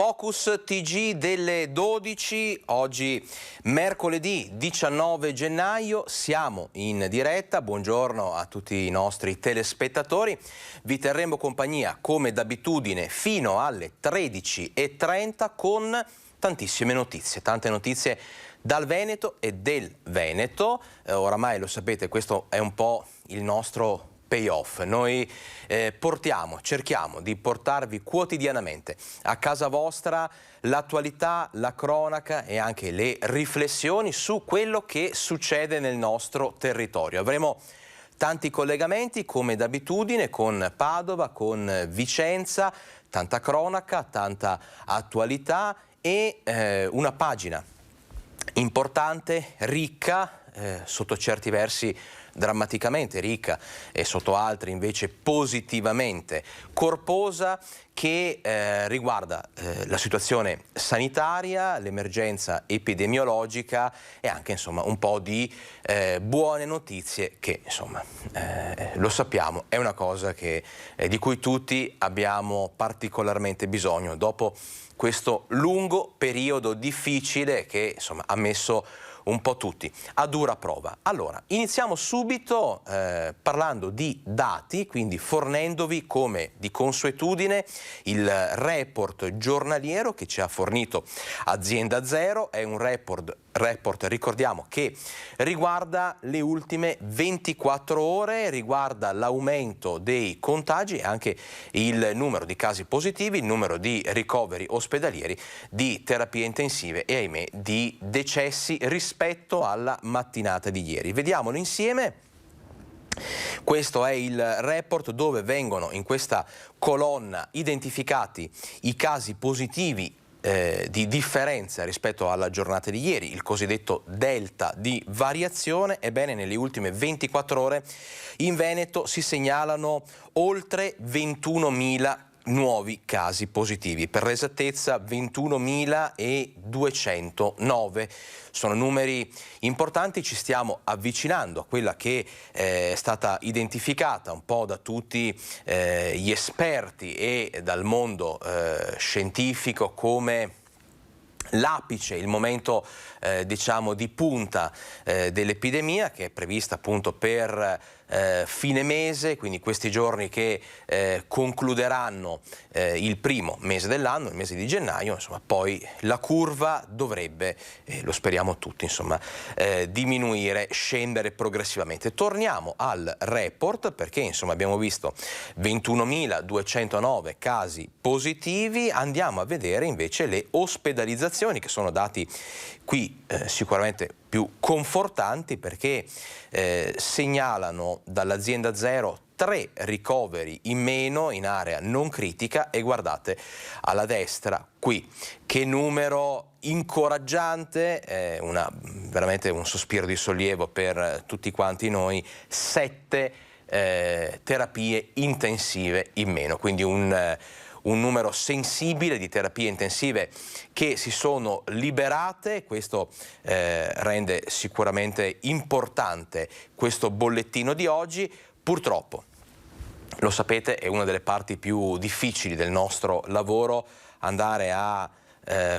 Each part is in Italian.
Focus TG delle 12, oggi mercoledì 19 gennaio, siamo in diretta, buongiorno a tutti i nostri telespettatori, vi terremo compagnia come d'abitudine fino alle 13:30 con tantissime notizie, tante notizie dal Veneto e del Veneto, oramai lo sapete, questo è un po' il nostro payoff. Noi cerchiamo di portarvi quotidianamente a casa vostra l'attualità, la cronaca e anche le riflessioni su quello che succede nel nostro territorio. Avremo tanti collegamenti come d'abitudine con Padova, con Vicenza, tanta cronaca, tanta attualità e una pagina importante, ricca, sotto certi versi drammaticamente ricca e sotto altri invece positivamente corposa, che riguarda la situazione sanitaria, l'emergenza epidemiologica e anche insomma un po' di buone notizie che insomma lo sappiamo è una cosa di cui tutti abbiamo particolarmente bisogno dopo questo lungo periodo difficile che insomma ha messo un po' tutti a dura prova. Allora, iniziamo subito parlando di dati, quindi fornendovi come di consuetudine il report giornaliero che ci ha fornito Azienda Zero. È un report ricordiamo che riguarda le ultime 24 ore, riguarda l'aumento dei contagi e anche il numero di casi positivi, il numero di ricoveri ospedalieri, di terapie intensive e ahimè di decessi rispetto alla mattinata di ieri. Vediamolo insieme. Questo è il report dove vengono in questa colonna identificati i casi positivi di differenza rispetto alla giornata di ieri, il cosiddetto delta di variazione. Ebbene, nelle ultime 24 ore in Veneto si segnalano oltre 21.000 nuovi casi positivi, per l'esattezza 21.209. Sono numeri importanti, ci stiamo avvicinando a quella che è stata identificata un po' da tutti gli esperti e dal mondo scientifico come l'apice, il momento diciamo di punta dell'epidemia, che è prevista appunto per fine mese, quindi questi giorni che concluderanno il primo mese dell'anno, il mese di gennaio. Insomma, poi la curva dovrebbe, lo speriamo tutti, insomma, diminuire, scendere progressivamente. Torniamo al report perché insomma abbiamo visto 21.209 casi positivi, andiamo a vedere invece le ospedalizzazioni, che sono dati qui sicuramente più confortanti perché segnalano dall'Azienda Zero 3 ricoveri in meno in area non critica e guardate alla destra qui che numero incoraggiante, veramente un sospiro di sollievo per tutti quanti noi, 7 terapie intensive in meno, quindi un numero sensibile di terapie intensive che si sono liberate. Questo rende sicuramente importante questo bollettino di oggi. Purtroppo, lo sapete, è una delle parti più difficili del nostro lavoro andare a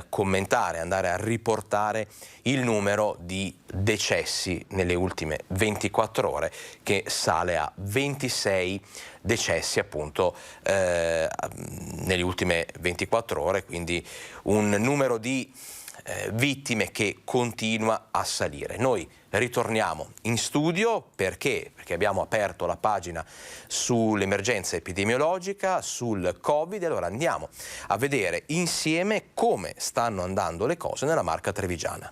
commentare, andare a riportare il numero di decessi nelle ultime 24 ore, che sale a 26 decessi appunto nelle ultime 24 ore, quindi un numero di vittime che continua a salire. Noi ritorniamo in studio perché abbiamo aperto la pagina sull'emergenza epidemiologica, sul Covid, e allora andiamo a vedere insieme come stanno andando le cose nella Marca trevigiana.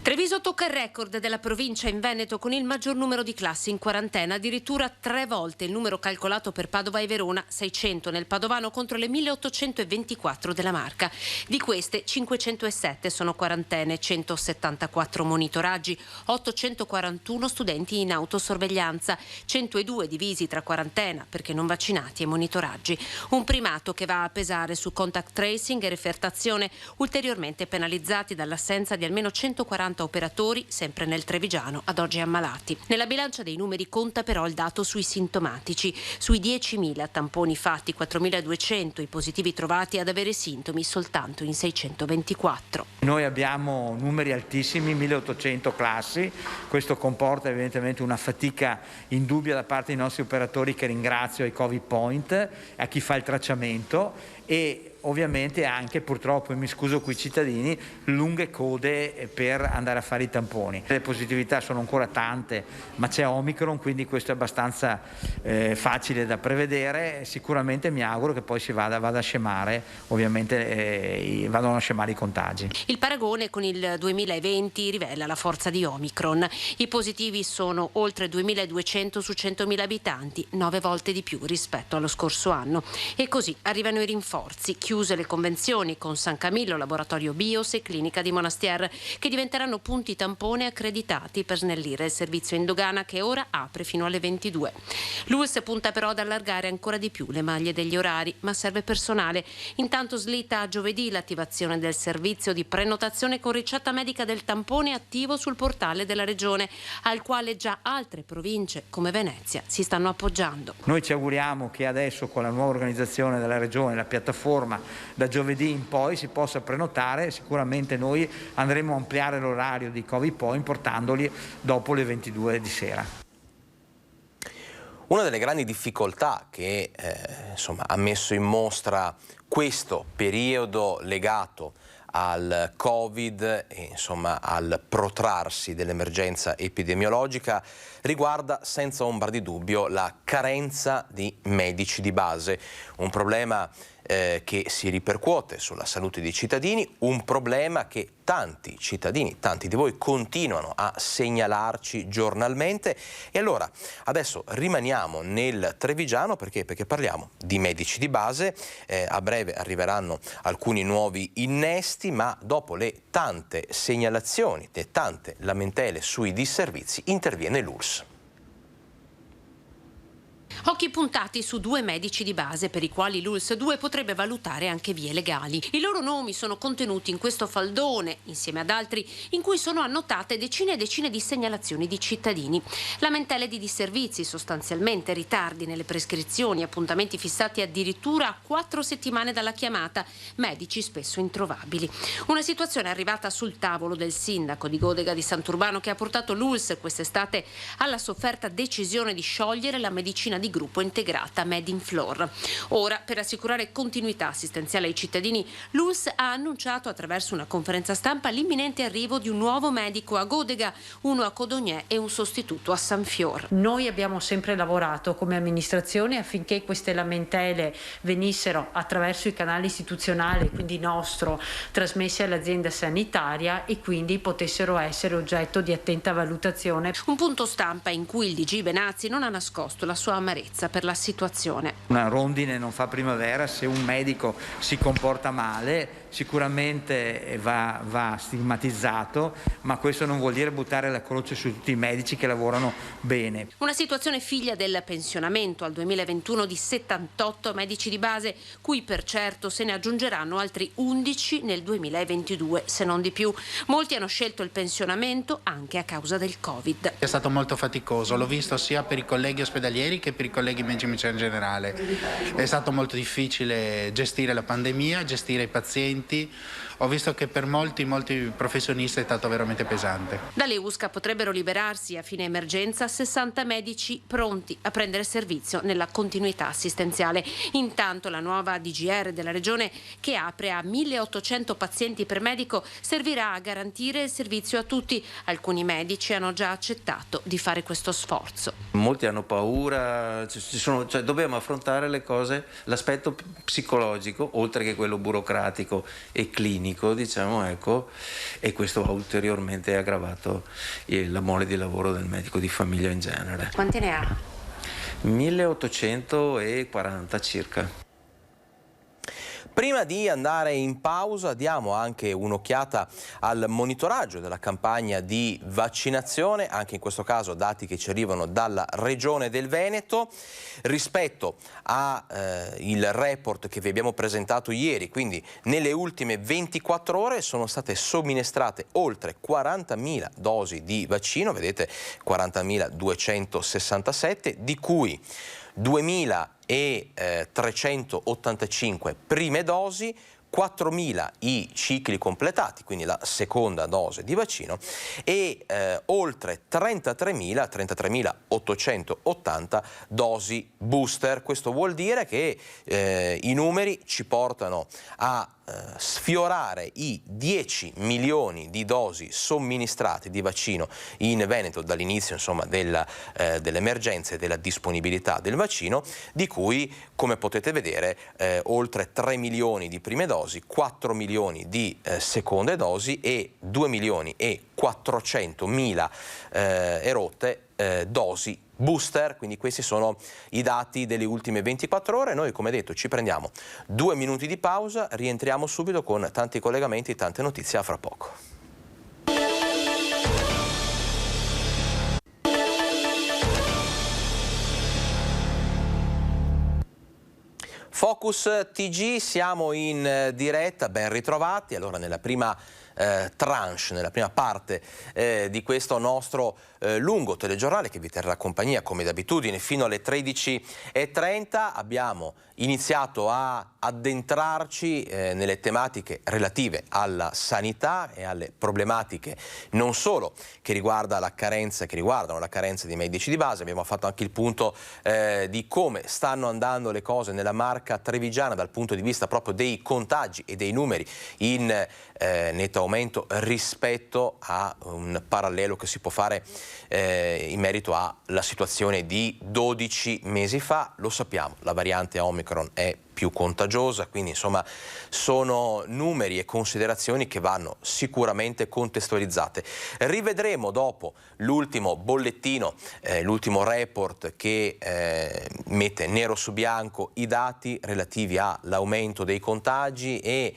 Treviso tocca il record della provincia in Veneto con il maggior numero di classi in quarantena, addirittura 3 volte il numero calcolato per Padova e Verona, 600 nel Padovano contro le 1824 della Marca. Di queste 507 sono quarantene, 174 monitoraggi, 841 studenti in autosorveglianza, 102 divisi tra quarantena perché non vaccinati e monitoraggi. Un primato che va a pesare su contact tracing e refertazione, ulteriormente penalizzati dall'assenza di almeno 140 240 operatori, sempre nel Trevigiano, ad oggi ammalati. Nella bilancia dei numeri conta però il dato sui sintomatici. Sui 10.000 tamponi fatti, 4.200 i positivi trovati ad avere sintomi soltanto in 624. Noi abbiamo numeri altissimi, 1.800 classi, questo comporta evidentemente una fatica indubbia da parte dei nostri operatori, che ringrazio, ai Covid Point, a chi fa il tracciamento, e ovviamente anche, purtroppo, e mi scuso qui cittadini, lunghe code per andare a fare i tamponi. Le positività sono ancora tante, ma c'è Omicron, quindi questo è abbastanza facile da prevedere. Sicuramente mi auguro che poi si vada a scemare, ovviamente vadano a scemare i contagi. Il paragone con il 2020 rivela la forza di Omicron. I positivi sono oltre 2.200 su 100.000 abitanti, 9 volte di più rispetto allo scorso anno. E così arrivano i rinforzi. Chiuse le convenzioni con San Camillo, Laboratorio Bios e Clinica di Monastier, che diventeranno punti tampone accreditati per snellire il servizio in dogana, che ora apre fino alle 22. L'ULSS punta però ad allargare ancora di più le maglie degli orari, ma serve personale. Intanto slitta a giovedì l'attivazione del servizio di prenotazione con ricetta medica del tampone attivo sul portale della Regione, al quale già altre province come Venezia si stanno appoggiando. Noi ci auguriamo che adesso, con la nuova organizzazione della Regione, la piattaforma, da giovedì in poi si possa prenotare. Sicuramente noi andremo a ampliare l'orario di Covid Point, portandoli dopo le 22 di sera. Una delle grandi difficoltà che ha messo in mostra questo periodo legato al Covid e al protrarsi dell'emergenza epidemiologica riguarda senza ombra di dubbio la carenza di medici di base, un problema che si ripercuote sulla salute dei cittadini, un problema che tanti cittadini, tanti di voi continuano a segnalarci giornalmente. E allora adesso rimaniamo nel Trevigiano perché parliamo di medici di base. A breve arriveranno alcuni nuovi innesti, ma dopo le tante segnalazioni, le tante lamentele sui disservizi, interviene l'ULSS. Occhi puntati su 2 medici di base per i quali l'ULSS 2 potrebbe valutare anche vie legali. I loro nomi sono contenuti in questo faldone, insieme ad altri in cui sono annotate decine e decine di segnalazioni di cittadini. Lamentele di disservizi, sostanzialmente ritardi nelle prescrizioni, appuntamenti fissati addirittura a 4 settimane dalla chiamata, medici spesso introvabili. Una situazione arrivata sul tavolo del sindaco di Godega di Sant'Urbano, che ha portato l'ULSS quest'estate alla sofferta decisione di sciogliere la medicina di gruppo integrata Medinflor. Ora, per assicurare continuità assistenziale ai cittadini, l'ULSS ha annunciato attraverso una conferenza stampa l'imminente arrivo di un nuovo medico a Godega, uno a Codognè e un sostituto a Sanfior. Noi abbiamo sempre lavorato come amministrazione affinché queste lamentele venissero attraverso i canali istituzionali, quindi nostro, trasmesse all'azienda sanitaria e quindi potessero essere oggetto di attenta valutazione. Un punto stampa in cui il DG Benazzi non ha nascosto la sua amarezza per la situazione. Una rondine non fa primavera. Se un medico si comporta male sicuramente va stigmatizzato, ma questo non vuol dire buttare la croce su tutti i medici che lavorano bene. Una situazione figlia del pensionamento al 2021 di 78 medici di base, cui per certo se ne aggiungeranno altri 11 nel 2022, se non di più. Molti hanno scelto il pensionamento anche a causa del Covid. È stato molto faticoso, l'ho visto sia per i colleghi ospedalieri che per i colleghi medici in generale. È stato molto difficile gestire la pandemia, gestire i pazienti. Ho visto che per molti professionisti è stato veramente pesante. Dalle USCA potrebbero liberarsi a fine emergenza 60 medici pronti a prendere servizio nella continuità assistenziale. Intanto la nuova DGR della Regione, che apre a 1.800 pazienti per medico, servirà a garantire il servizio a tutti. Alcuni medici hanno già accettato di fare questo sforzo. Molti hanno paura, dobbiamo affrontare le cose, l'aspetto psicologico, oltre che quello burocratico e clinico, e questo ha ulteriormente aggravato la mole di lavoro del medico di famiglia in genere. Quanti ne ha? 1840 circa. Prima di andare in pausa diamo anche un'occhiata al monitoraggio della campagna di vaccinazione, anche in questo caso dati che ci arrivano dalla Regione del Veneto. Rispetto al report che vi abbiamo presentato ieri, quindi nelle ultime 24 ore sono state somministrate oltre 40.000 dosi di vaccino, vedete 40.267, di cui 2.385 prime dosi, 4.000 i cicli completati, quindi la seconda dose di vaccino, e oltre 33.880 dosi booster. Questo vuol dire che i numeri ci portano a sfiorare i 10 milioni di dosi somministrate di vaccino in Veneto dall'inizio, insomma, dell'emergenza e della disponibilità del vaccino, di cui, come potete vedere, oltre 3 milioni di prime dosi, 4 milioni di seconde dosi e 2 milioni e 400.000 erotte dosi booster. Quindi questi sono i dati delle ultime 24 ore. Noi, come detto, ci prendiamo 2 minuti di pausa, rientriamo subito con tanti collegamenti, tante notizie. A fra poco. Focus TG, siamo in diretta, ben ritrovati. Allora, nella prima tranche, nella prima parte di questo nostro lungo telegiornale che vi terrà compagnia come d'abitudine fino alle 13:30, abbiamo iniziato a addentrarci nelle tematiche relative alla sanità e alle problematiche non solo che riguardano la carenza di medici di base. Abbiamo fatto anche il punto di come stanno andando le cose nella Marca trevigiana dal punto di vista proprio dei contagi e dei numeri in netto aumento rispetto a un parallelo che si può fare in merito alla situazione di 12 mesi fa. Lo sappiamo, la variante Omicron è più contagiosa, quindi insomma sono numeri e considerazioni che vanno sicuramente contestualizzate. Rivedremo dopo l'ultimo bollettino, l'ultimo report che mette nero su bianco i dati relativi all'aumento dei contagi e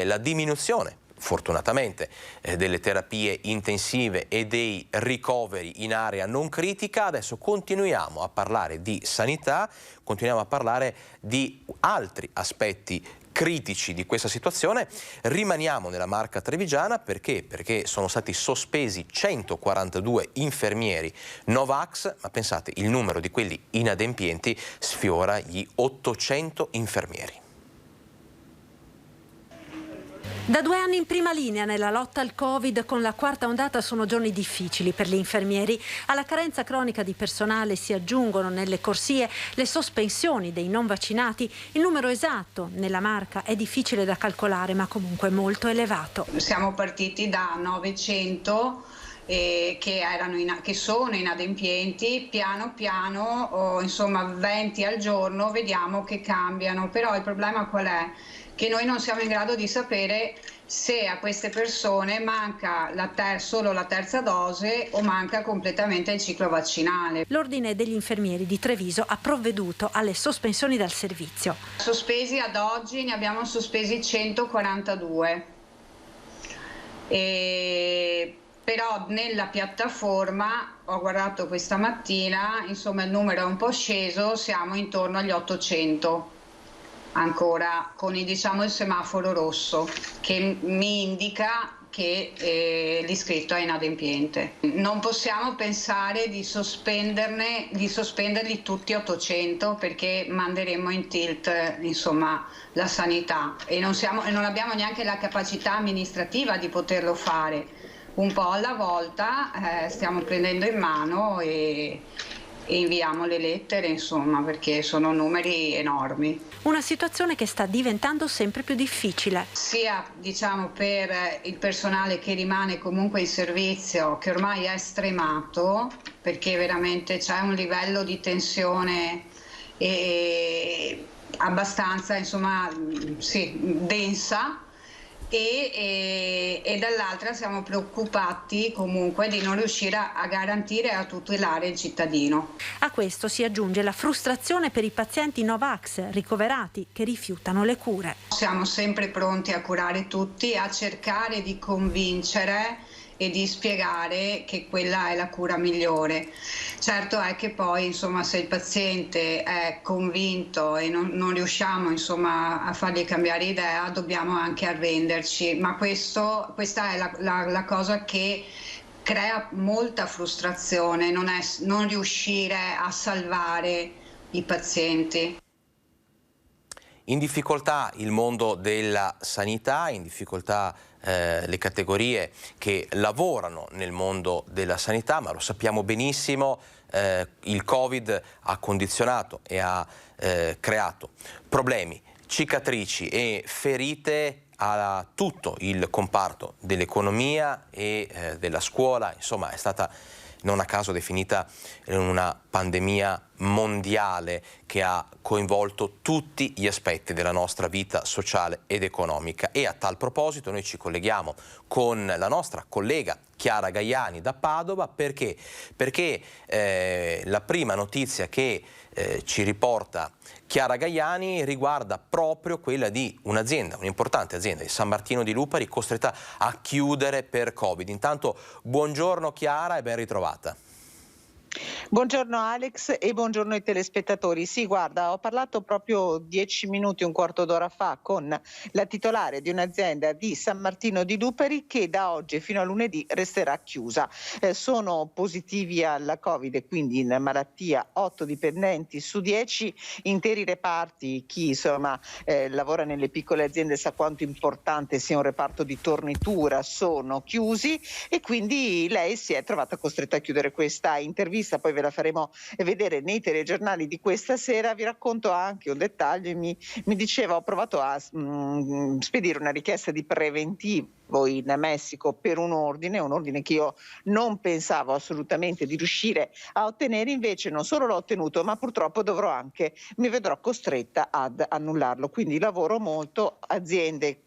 la diminuzione, fortunatamente, delle terapie intensive e dei ricoveri in area non critica. Adesso continuiamo a parlare di sanità, continuiamo a parlare di altri aspetti critici di questa situazione. Rimaniamo nella Marca trevigiana perché sono stati sospesi 142 infermieri Novax, ma pensate, il numero di quelli inadempienti sfiora gli 800 infermieri. Da 2 anni in prima linea nella lotta al Covid, con la quarta ondata sono giorni difficili per gli infermieri. Alla carenza cronica di personale si aggiungono nelle corsie le sospensioni dei non vaccinati. Il numero esatto nella Marca è difficile da calcolare, ma comunque molto elevato. Siamo partiti da 900 che sono inadempienti, piano piano, insomma 20 al giorno, vediamo che cambiano. Però il problema qual è? Che noi non siamo in grado di sapere se a queste persone manca solo la terza dose o manca completamente il ciclo vaccinale. L'Ordine degli Infermieri di Treviso ha provveduto alle sospensioni dal servizio. Sospesi ad oggi ne abbiamo sospesi 142. Però nella piattaforma, ho guardato questa mattina, insomma il numero è un po' sceso, siamo intorno agli 800. Ancora con il semaforo rosso che mi indica che l'iscritto è inadempiente. Non possiamo pensare di sospenderli tutti 800 perché manderemmo in tilt, insomma, la sanità e non abbiamo neanche la capacità amministrativa di poterlo fare. Un po' alla volta stiamo prendendo in mano e inviamo le lettere, insomma, perché sono numeri enormi. Una situazione che sta diventando sempre più difficile. Sia per il personale che rimane comunque in servizio, che ormai è stremato, perché veramente c'è un livello di tensione abbastanza, insomma, densa, e dall'altra siamo preoccupati comunque di non riuscire a garantire a tutelare il cittadino. A questo si aggiunge la frustrazione per i pazienti Novax ricoverati che rifiutano le cure. Siamo sempre pronti a curare tutti, a cercare di convincere e di spiegare che quella è la cura migliore. Certo è che poi insomma, se il paziente è convinto e non riusciamo insomma, a fargli cambiare idea, dobbiamo anche arrenderci, ma questa è la cosa che crea molta frustrazione, non riuscire a salvare i pazienti. In difficoltà il mondo della sanità, in difficoltà le categorie che lavorano nel mondo della sanità, ma lo sappiamo benissimo, il Covid ha condizionato e ha creato problemi, cicatrici e ferite a tutto il comparto dell'economia e della scuola. Insomma, è stata non a caso definita una pandemia mondiale che ha coinvolto tutti gli aspetti della nostra vita sociale ed economica. E a tal proposito noi ci colleghiamo con la nostra collega Chiara Gaiani da Padova perché la prima notizia che ci riporta Chiara Gaiani riguarda proprio quella di un'importante azienda di San Martino di Lupari costretta a chiudere per Covid. Intanto buongiorno Chiara e ben ritrovata. Buongiorno Alex e buongiorno ai telespettatori. Sì, guarda, ho parlato proprio 10 minuti, un quarto d'ora fa con la titolare di un'azienda di San Martino di Lupari che da oggi fino a lunedì resterà chiusa. Sono positivi alla Covid e quindi in malattia 8 dipendenti su 10, interi reparti. Chi insomma lavora nelle piccole aziende sa quanto importante sia un reparto di tornitura, sono chiusi e quindi lei si è trovata costretta a chiudere questa intervista. Poi ve la faremo vedere nei telegiornali di questa sera. Vi racconto anche un dettaglio. Mi diceva, ho provato a spedire una richiesta di preventivo in Messico per un ordine che io non pensavo assolutamente di riuscire a ottenere, invece non solo l'ho ottenuto ma purtroppo mi vedrò costretta ad annullarlo, quindi lavoro molto, aziende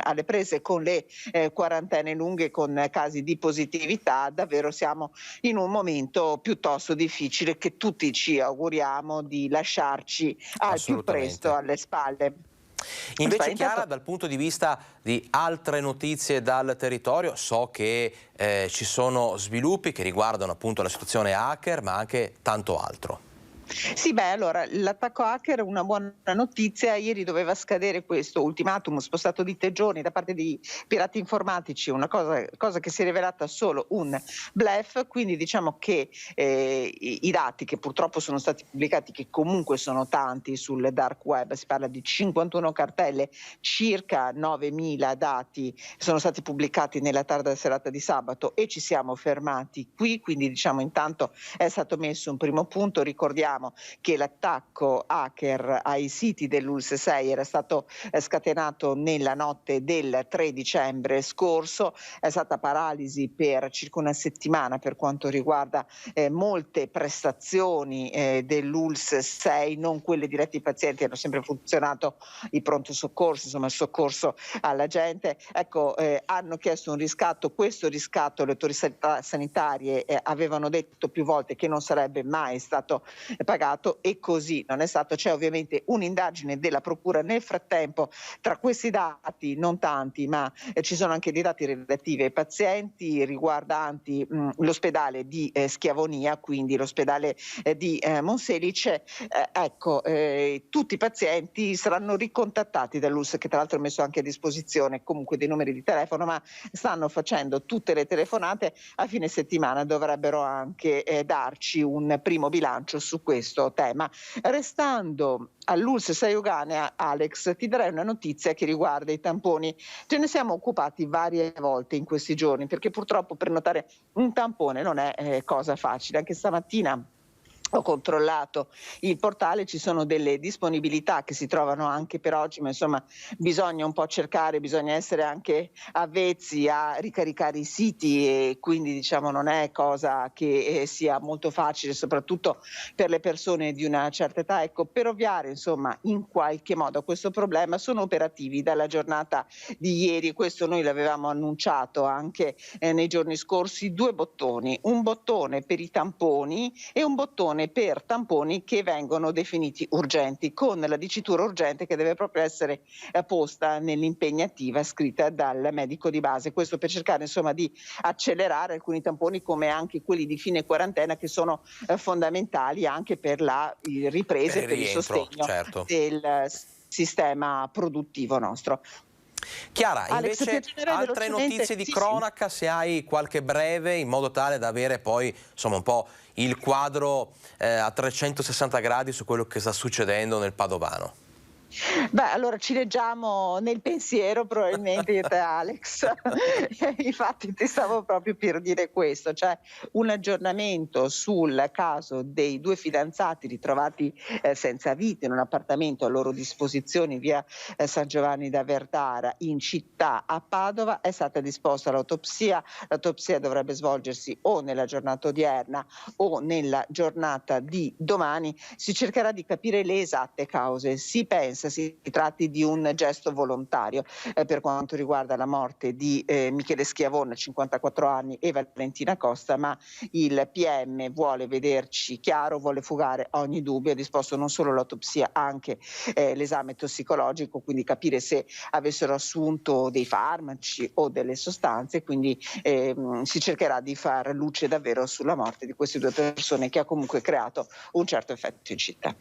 alle prese con le quarantene lunghe, con casi di positività, davvero siamo in un momento piuttosto difficile che tutti ci auguriamo di lasciarci al più presto alle spalle. Invece Chiara, dal punto di vista di altre notizie dal territorio, so che ci sono sviluppi che riguardano appunto la situazione hacker, ma anche tanto altro. Sì, allora l'attacco hacker è una buona notizia. Ieri doveva scadere questo ultimatum spostato di 3 giorni da parte di pirati informatici, una cosa che si è rivelata solo un bluff, quindi diciamo che i dati che purtroppo sono stati pubblicati, che comunque sono tanti sul dark web, si parla di 51 cartelle, circa 9.000 dati sono stati pubblicati nella tarda serata di sabato e ci siamo fermati qui, quindi diciamo intanto è stato messo un primo punto. Ricordiamo che l'attacco hacker ai siti dell'ULSS 6 era stato scatenato nella notte del 3 dicembre scorso, è stata paralisi per circa una settimana per quanto riguarda molte prestazioni dell'ULSS 6, non quelle dirette ai pazienti, hanno sempre funzionato i pronto soccorso, insomma il soccorso alla gente. Ecco, hanno chiesto un riscatto, questo riscatto le autorità sanitarie avevano detto più volte che non sarebbe mai stato pagato e così non è stato. C'è ovviamente un'indagine della procura nel frattempo. Tra questi dati, non tanti, ma ci sono anche dei dati relativi ai pazienti riguardanti l'ospedale di Schiavonia, quindi l'ospedale di Monselice. Tutti i pazienti saranno ricontattati dall'ULSS, che tra l'altro ha messo anche a disposizione comunque dei numeri di telefono, ma stanno facendo tutte le telefonate. A fine settimana dovrebbero anche darci un primo bilancio su questo tema. Restando all'ULSS 6 Euganea, Alex, ti darei una notizia che riguarda i tamponi. Ce ne siamo occupati varie volte in questi giorni perché purtroppo prenotare un tampone non è cosa facile. Anche stamattina Ho controllato il portale, ci sono delle disponibilità che si trovano anche per oggi, ma insomma bisogna un po' cercare, bisogna essere anche avvezzi a ricaricare i siti e quindi diciamo non è cosa che sia molto facile, soprattutto per le persone di una certa età. Ecco, per ovviare insomma in qualche modo a questo problema sono operativi dalla giornata di ieri, questo noi l'avevamo annunciato anche nei giorni scorsi, 2 bottoni, un bottone per i tamponi e un bottone per tamponi che vengono definiti urgenti, con la dicitura urgente che deve proprio essere posta nell'impegnativa scritta dal medico di base. Questo per cercare insomma di accelerare alcuni tamponi come anche quelli di fine quarantena che sono fondamentali anche per la ripresa e per il sostegno del sistema produttivo nostro. Chiara, Alex, invece altre notizie di cronaca, se hai qualche breve, in modo tale da avere poi insomma un po' il quadro a 360 gradi su quello che sta succedendo nel Padovano. Beh, allora ci leggiamo nel pensiero probabilmente io e te, Alex. Infatti ti stavo proprio per dire questo, cioè un aggiornamento sul caso dei 2 fidanzati ritrovati senza vita in un appartamento a loro disposizione in via San Giovanni da Verdara in città a Padova. È stata disposta l'autopsia dovrebbe svolgersi o nella giornata odierna o nella giornata di domani. Si cercherà di capire le esatte cause. Si pensa si tratti di un gesto volontario per quanto riguarda la morte di Michele Schiavone, 54 anni, e Valentina Costa, ma il PM vuole vederci chiaro, vuole fugare ogni dubbio, ha disposto non solo l'autopsia, anche l'esame tossicologico, quindi capire se avessero assunto dei farmaci o delle sostanze, quindi si cercherà di far luce davvero sulla morte di queste 2 persone che ha comunque creato un certo effetto in città.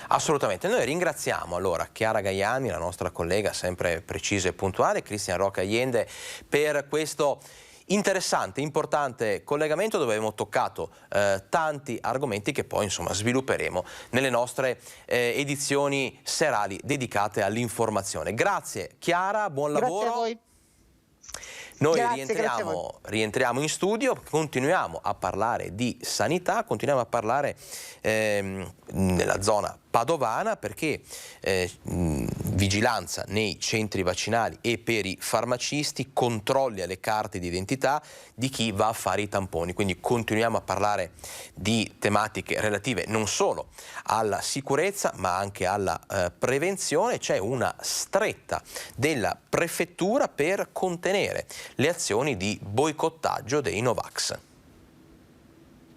Assolutamente, noi ringraziamo allora Chiara Gaiani, la nostra collega sempre precisa e puntuale, Cristian Roca Allende per questo interessante, importante collegamento dove abbiamo toccato tanti argomenti che poi insomma svilupperemo nelle nostre edizioni serali dedicate all'informazione. Grazie Chiara, buon lavoro. Grazie a voi. Noi rientriamo in studio, continuiamo a parlare di sanità, continuiamo a parlare nella zona padovana perché vigilanza nei centri vaccinali e per i farmacisti, controlli alle carte di identità di chi va a fare i tamponi. Quindi continuiamo a parlare di tematiche relative non solo alla sicurezza ma anche alla prevenzione. C'è una stretta della prefettura per contenere le azioni di boicottaggio dei Novax.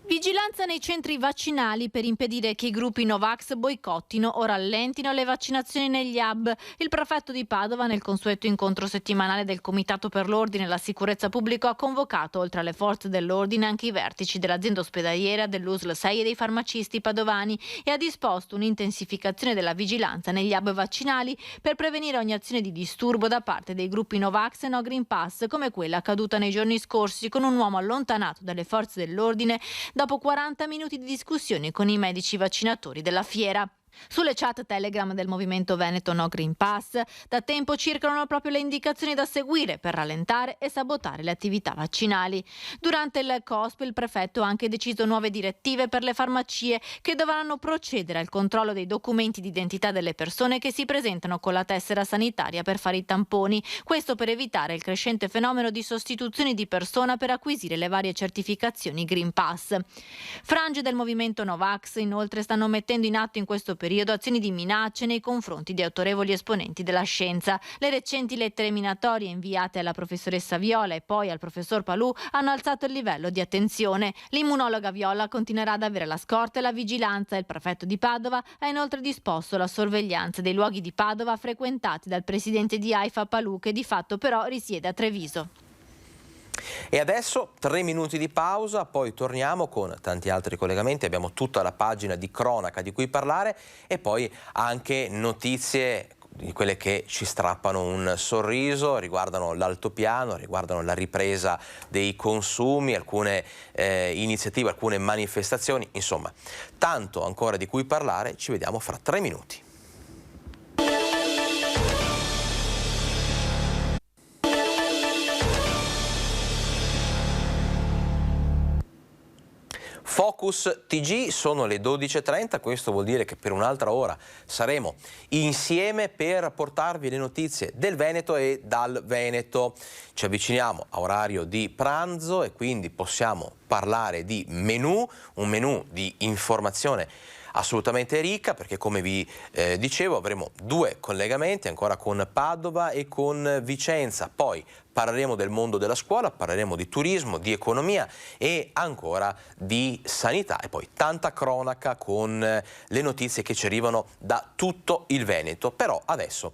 Vigilanza nei centri vaccinali per impedire che i gruppi Novax boicottino o rallentino le vaccinazioni negli hub. Il prefetto di Padova, nel consueto incontro settimanale del Comitato per l'Ordine e la Sicurezza Pubblica, ha convocato, oltre alle forze dell'ordine, anche i vertici dell'azienda ospedaliera, dell'USL 6 e dei farmacisti padovani e ha disposto un'intensificazione della vigilanza negli hub vaccinali per prevenire ogni azione di disturbo da parte dei gruppi Novax e No Green Pass, come quella accaduta nei giorni scorsi con un uomo allontanato dalle forze dell'ordine dopo 40 minuti di discussione con i medici vaccinatori della fiera. Sulle chat Telegram del movimento Veneto No Green Pass da tempo circolano proprio le indicazioni da seguire per rallentare e sabotare le attività vaccinali. Durante il COSP il prefetto ha anche deciso nuove direttive per le farmacie che dovranno procedere al controllo dei documenti di identità delle persone che si presentano con la tessera sanitaria per fare i tamponi. Questo per evitare il crescente fenomeno di sostituzioni di persona per acquisire le varie certificazioni Green Pass. Frange del movimento Novax inoltre stanno mettendo in atto in questo periodo azioni di minacce nei confronti di autorevoli esponenti della scienza. Le recenti lettere minatorie inviate alla professoressa Viola e poi al professor Palù hanno alzato il livello di attenzione. L'immunologa Viola continuerà ad avere la scorta e la vigilanza. Il prefetto di Padova ha inoltre disposto la sorveglianza dei luoghi di Padova frequentati dal presidente di AIFA Palù, che di fatto però risiede a Treviso. E adesso 3 minuti di pausa, poi torniamo con tanti altri collegamenti, abbiamo tutta la pagina di cronaca di cui parlare e poi anche notizie di quelle che ci strappano un sorriso, riguardano l'altopiano, riguardano la ripresa dei consumi, alcune iniziative, alcune manifestazioni, insomma tanto ancora di cui parlare. Ci vediamo fra 3 minuti. Foco Focus TG, sono le 12.30, questo vuol dire che per un'altra ora saremo insieme per portarvi le notizie del Veneto e dal Veneto. Ci avviciniamo a orario di pranzo e quindi possiamo parlare di menù, un menù di informazione assolutamente ricca, perché come vi dicevo avremo due collegamenti ancora con Padova e con Vicenza, poi parleremo del mondo della scuola, parleremo di turismo, di economia e ancora di sanità, e poi tanta cronaca con le notizie che ci arrivano da tutto il Veneto. Però adesso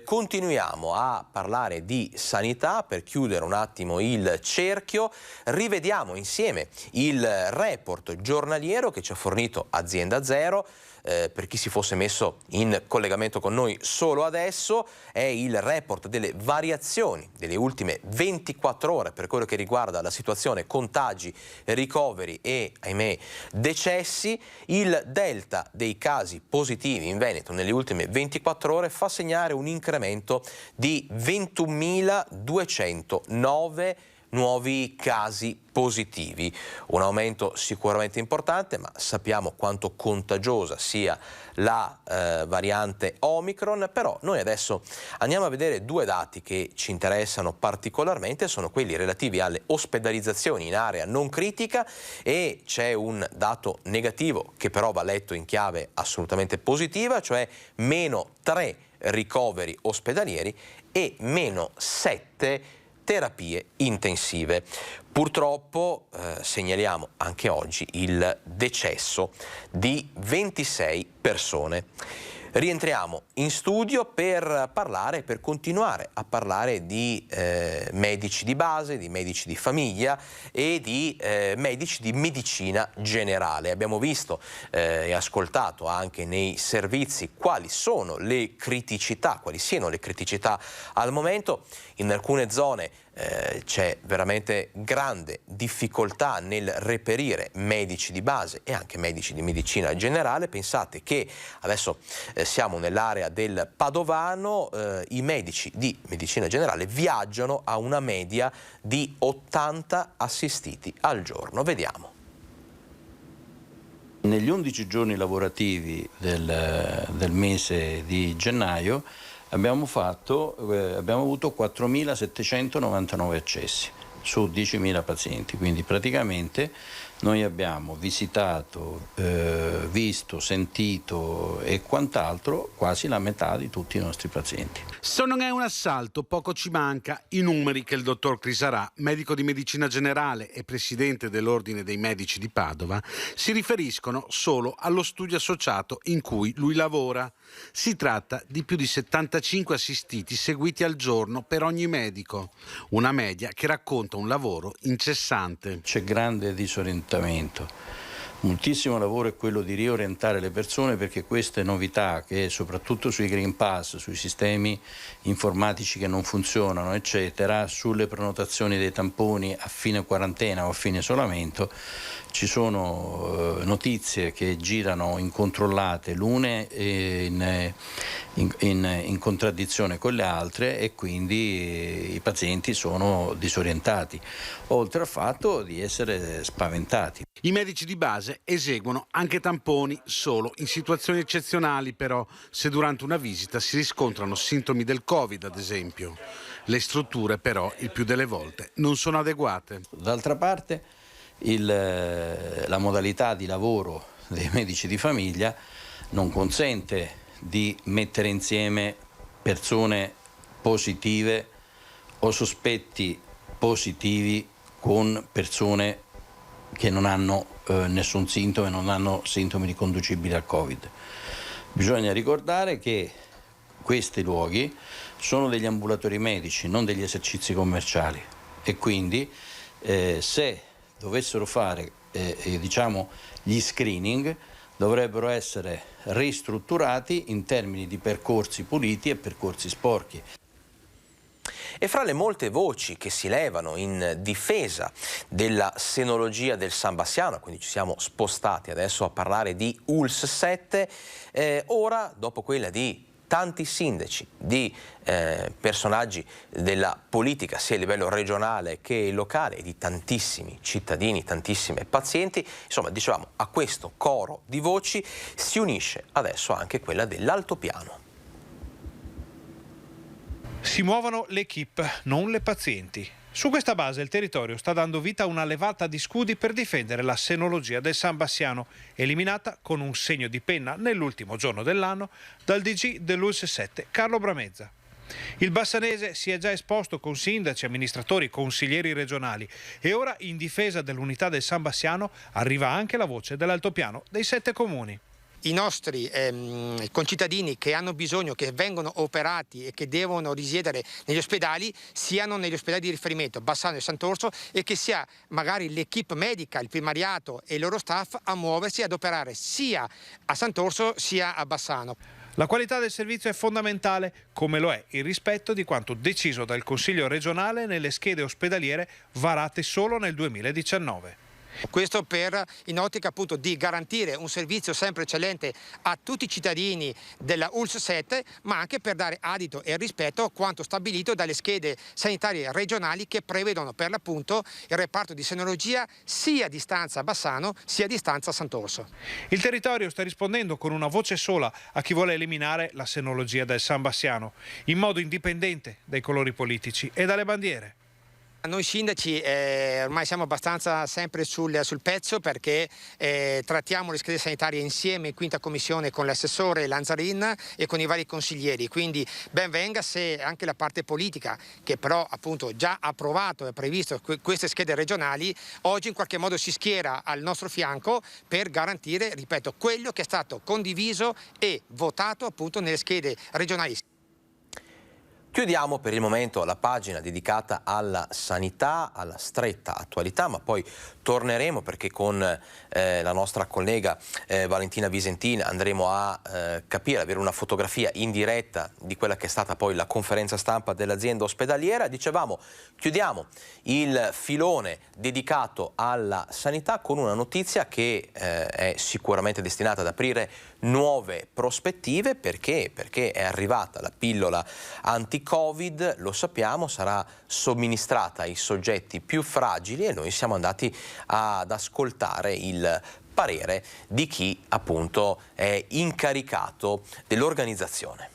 continuiamo a parlare di sanità per chiudere un attimo il cerchio. Rivediamo insieme il report giornaliero che ci ha fornito Azienda Zero. Per chi si fosse messo in collegamento con noi solo adesso, è il report delle variazioni delle ultime 24 ore per quello che riguarda la situazione contagi, ricoveri e, ahimè, decessi. Il delta dei casi positivi in Veneto nelle ultime 24 ore fa segnare un incremento di 21.209 nuovi casi positivi, un aumento sicuramente importante, ma sappiamo quanto contagiosa sia la variante Omicron. Però noi adesso andiamo a vedere due dati che ci interessano particolarmente, sono quelli relativi alle ospedalizzazioni in area non critica, e c'è un dato negativo che però va letto in chiave assolutamente positiva, cioè -3 ricoveri ospedalieri e -7 terapie intensive. Purtroppo segnaliamo anche oggi il decesso di 26 persone. Rientriamo in studio per continuare a parlare di medici di base, di medici di famiglia e di medici di medicina generale. Abbiamo visto e ascoltato anche nei servizi quali siano le criticità al momento. In alcune zone c'è veramente grande difficoltà nel reperire medici di base e anche medici di medicina generale. Pensate che adesso siamo nell'area del Padovano, i medici di medicina generale viaggiano a una media di 80 assistiti al giorno. Vediamo. Negli 11 giorni lavorativi del mese di gennaio abbiamo avuto 4.799 accessi su 10.000 pazienti, quindi praticamente noi abbiamo visitato, visto, sentito e quant'altro quasi la metà di tutti i nostri pazienti. Se non è un assalto, poco ci manca. I numeri che il dottor Crisarà, medico di medicina generale e presidente dell'Ordine dei Medici di Padova, si riferiscono solo allo studio associato in cui lui lavora. Si tratta di più di 75 assistiti seguiti al giorno per ogni medico, una media che racconta un lavoro incessante. C'è grande disorientamento. Moltissimo lavoro è quello di riorientare le persone, perché queste novità, che soprattutto sui Green Pass, sui sistemi informatici che non funzionano, eccetera, sulle prenotazioni dei tamponi a fine quarantena o a fine isolamento, ci sono notizie che girano incontrollate, l'une in contraddizione con le altre, e quindi i pazienti sono disorientati, oltre al fatto di essere spaventati. I medici di base eseguono anche tamponi solo in situazioni eccezionali, però, se durante una visita si riscontrano sintomi del Covid, ad esempio. Le strutture, però, il più delle volte non sono adeguate. D'altra parte, la modalità di lavoro dei medici di famiglia non consente di mettere insieme persone positive o sospetti positivi con persone che non hanno nessun sintomo e non hanno sintomi riconducibili al Covid. Bisogna ricordare che questi luoghi sono degli ambulatori medici, non degli esercizi commerciali, e quindi se dovessero fare gli screening, dovrebbero essere ristrutturati in termini di percorsi puliti e percorsi sporchi. E fra le molte voci che si levano in difesa della senologia del San Bassiano, quindi ci siamo spostati adesso a parlare di ULSS 7, ora, dopo quella di tanti sindaci, di personaggi della politica sia a livello regionale che locale e di tantissimi cittadini, tantissime pazienti. Insomma, dicevamo, a questo coro di voci si unisce adesso anche quella dell'altopiano. Si muovono le equip, non le pazienti. Su questa base il territorio sta dando vita a una levata di scudi per difendere la senologia del San Bassiano, eliminata con un segno di penna nell'ultimo giorno dell'anno dal DG dell'ULSS 7 Carlo Bramezza. Il bassanese si è già esposto con sindaci, amministratori, consiglieri regionali e ora in difesa dell'unità del San Bassiano arriva anche la voce dell'altopiano dei 7 comuni. I nostri concittadini che hanno bisogno, che vengono operati e che devono risiedere negli ospedali, siano negli ospedali di riferimento Bassano e Sant'Orso, e che sia magari l'equipe medica, il primariato e il loro staff a muoversi ad operare sia a Sant'Orso sia a Bassano. La qualità del servizio è fondamentale, come lo è il rispetto di quanto deciso dal Consiglio regionale nelle schede ospedaliere varate solo nel 2019. Questo in ottica appunto di garantire un servizio sempre eccellente a tutti i cittadini della ULSS 7, ma anche per dare adito e rispetto a quanto stabilito dalle schede sanitarie regionali che prevedono per l'appunto il reparto di senologia sia a distanza a Bassano sia a distanza a Sant'Orso. Il territorio sta rispondendo con una voce sola a chi vuole eliminare la senologia del San Bassiano, in modo indipendente dai colori politici e dalle bandiere. Noi sindaci ormai siamo abbastanza sempre sul pezzo, perché trattiamo le schede sanitarie insieme in quinta commissione con l'assessore Lanzarin e con i vari consiglieri, quindi ben venga se anche la parte politica, che però appunto già ha approvato e ha previsto queste schede regionali, oggi in qualche modo si schiera al nostro fianco per garantire, ripeto, quello che è stato condiviso e votato appunto nelle schede regionali. Chiudiamo per il momento la pagina dedicata alla sanità, alla stretta attualità, ma poi torneremo perché con la nostra collega Valentina Visentin andremo a capire, avere una fotografia in diretta di quella che è stata poi la conferenza stampa dell'azienda ospedaliera. Dicevamo, chiudiamo il filone dedicato alla sanità con una notizia che è sicuramente destinata ad aprire nuove prospettive, perché è arrivata la pillola anti-Covid, lo sappiamo, sarà somministrata ai soggetti più fragili e noi siamo andati ad ascoltare il parere di chi appunto è incaricato dell'organizzazione.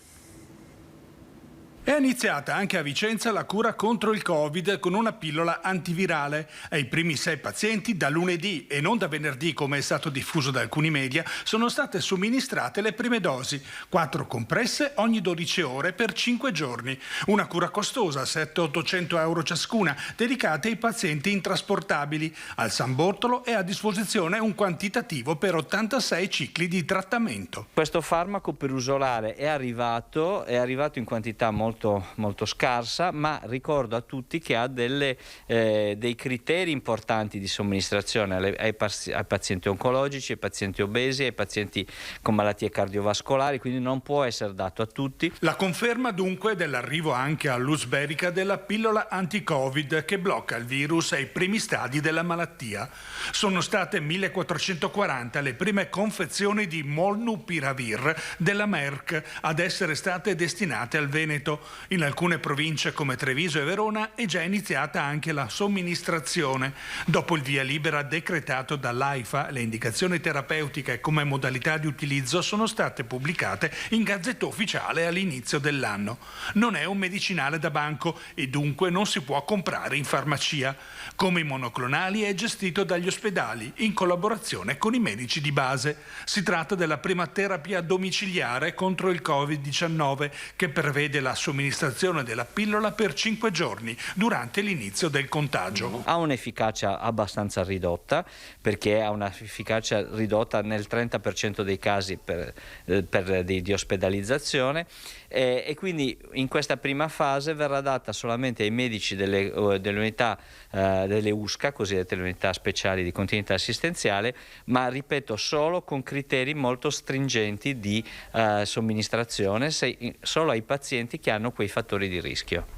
È iniziata anche a Vicenza la cura contro il Covid con una pillola antivirale. Ai primi 6 pazienti da lunedì e non da venerdì, come è stato diffuso da alcuni media, sono state somministrate le prime dosi, 4 compresse ogni 12 ore per 5 giorni. Una cura costosa, 700-800 euro ciascuna, dedicata ai pazienti intrasportabili. Al San Bortolo è a disposizione un quantitativo per 86 cicli di trattamento. Questo farmaco perusolare è arrivato in quantità molto scarsa, ma ricordo a tutti che ha dei criteri importanti di somministrazione ai pazienti oncologici, ai pazienti obesi, ai pazienti con malattie cardiovascolari, quindi non può essere dato a tutti. La conferma dunque dell'arrivo anche all'Uzberica della pillola anti-Covid che blocca il virus ai primi stadi della malattia. Sono state 1440 le prime confezioni di Molnupiravir della Merck ad essere state destinate al Veneto. In alcune province come Treviso e Verona è già iniziata anche la somministrazione. Dopo il via libera decretato dall'AIFA, le indicazioni terapeutiche come modalità di utilizzo sono state pubblicate in Gazzetta Ufficiale all'inizio dell'anno. Non è un medicinale da banco e dunque non si può comprare in farmacia. Come i monoclonali è gestito dagli ospedali in collaborazione con i medici di base. Si tratta della prima terapia domiciliare contro il Covid-19 che prevede la somministrazione della pillola per 5 giorni durante l'inizio del contagio. Ha un'efficacia abbastanza ridotta, perché ha un'efficacia ridotta nel 30% dei casi di ospedalizzazione e quindi in questa prima fase verrà data solamente ai medici delle unità delle USCA, cosiddette unità speciali di continuità assistenziale, ma ripeto solo con criteri molto stringenti di somministrazione, solo ai pazienti che hanno quei fattori di rischio.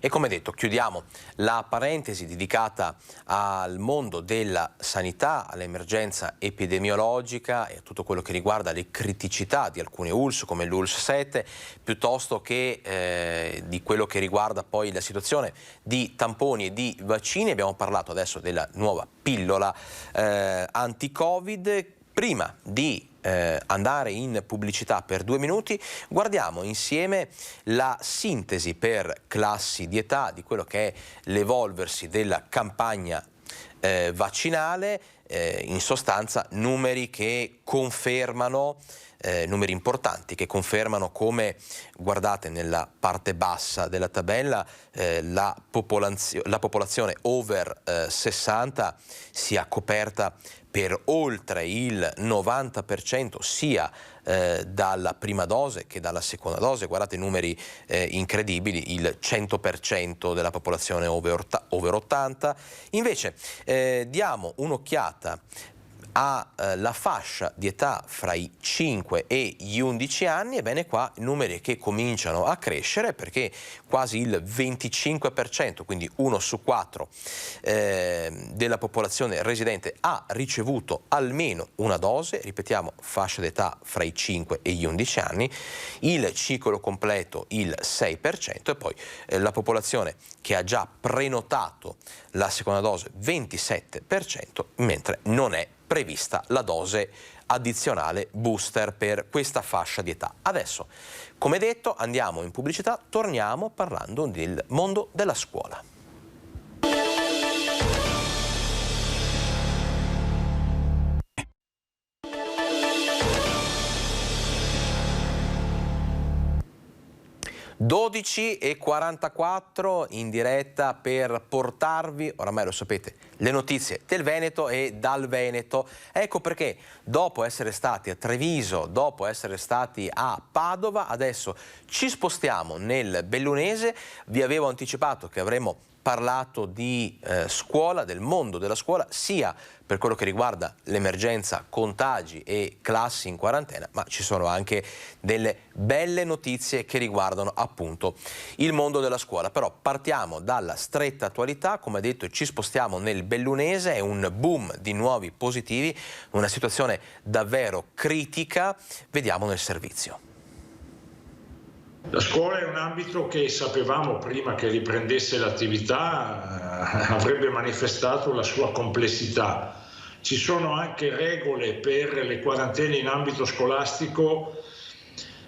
E come detto, chiudiamo la parentesi dedicata al mondo della sanità, all'emergenza epidemiologica e a tutto quello che riguarda le criticità di alcune ULSS come l'ULSS 7, piuttosto che di quello che riguarda poi la situazione di tamponi e di vaccini. Abbiamo parlato adesso della nuova pillola anti-Covid. Prima di andare in pubblicità per 2 minuti, guardiamo insieme la sintesi per classi di età di quello che è l'evolversi della campagna vaccinale, in sostanza numeri che confermano, numeri importanti che confermano come, guardate nella parte bassa della tabella, la popolazione over 60 sia coperta per oltre il 90% sia dalla prima dose che dalla seconda dose. Guardate numeri incredibili, il 100% della popolazione over 80. Invece diamo un'occhiata alla fascia di età fra i 5 e gli 11 anni, ebbene qua numeri che cominciano a crescere, perché quasi il 25%, quindi 1 su 4 della popolazione residente ha ricevuto almeno una dose. Ripetiamo, fascia d'età fra i 5 e gli 11 anni, il ciclo completo il 6% e poi la popolazione che ha già prenotato la seconda dose 27%, mentre non è prevista la dose addizionale booster per questa fascia di età. Adesso, come detto, andiamo in pubblicità, torniamo parlando del mondo della scuola. (12:44) in diretta per portarvi, oramai lo sapete, le notizie del Veneto e dal Veneto. Ecco perché dopo essere stati a Treviso, dopo essere stati a Padova, adesso ci spostiamo nel Bellunese. Vi avevo anticipato che avremmo parlato di scuola, del mondo della scuola, sia per quello che riguarda l'emergenza contagi e classi in quarantena, ma ci sono anche delle belle notizie che riguardano appunto il mondo della scuola. Però partiamo dalla stretta attualità, come detto ci spostiamo nel Bellunese, è un boom di nuovi positivi, una situazione davvero critica, vediamo nel servizio. La scuola è un ambito che sapevamo prima che riprendesse l'attività avrebbe manifestato la sua complessità. Ci sono anche regole per le quarantene in ambito scolastico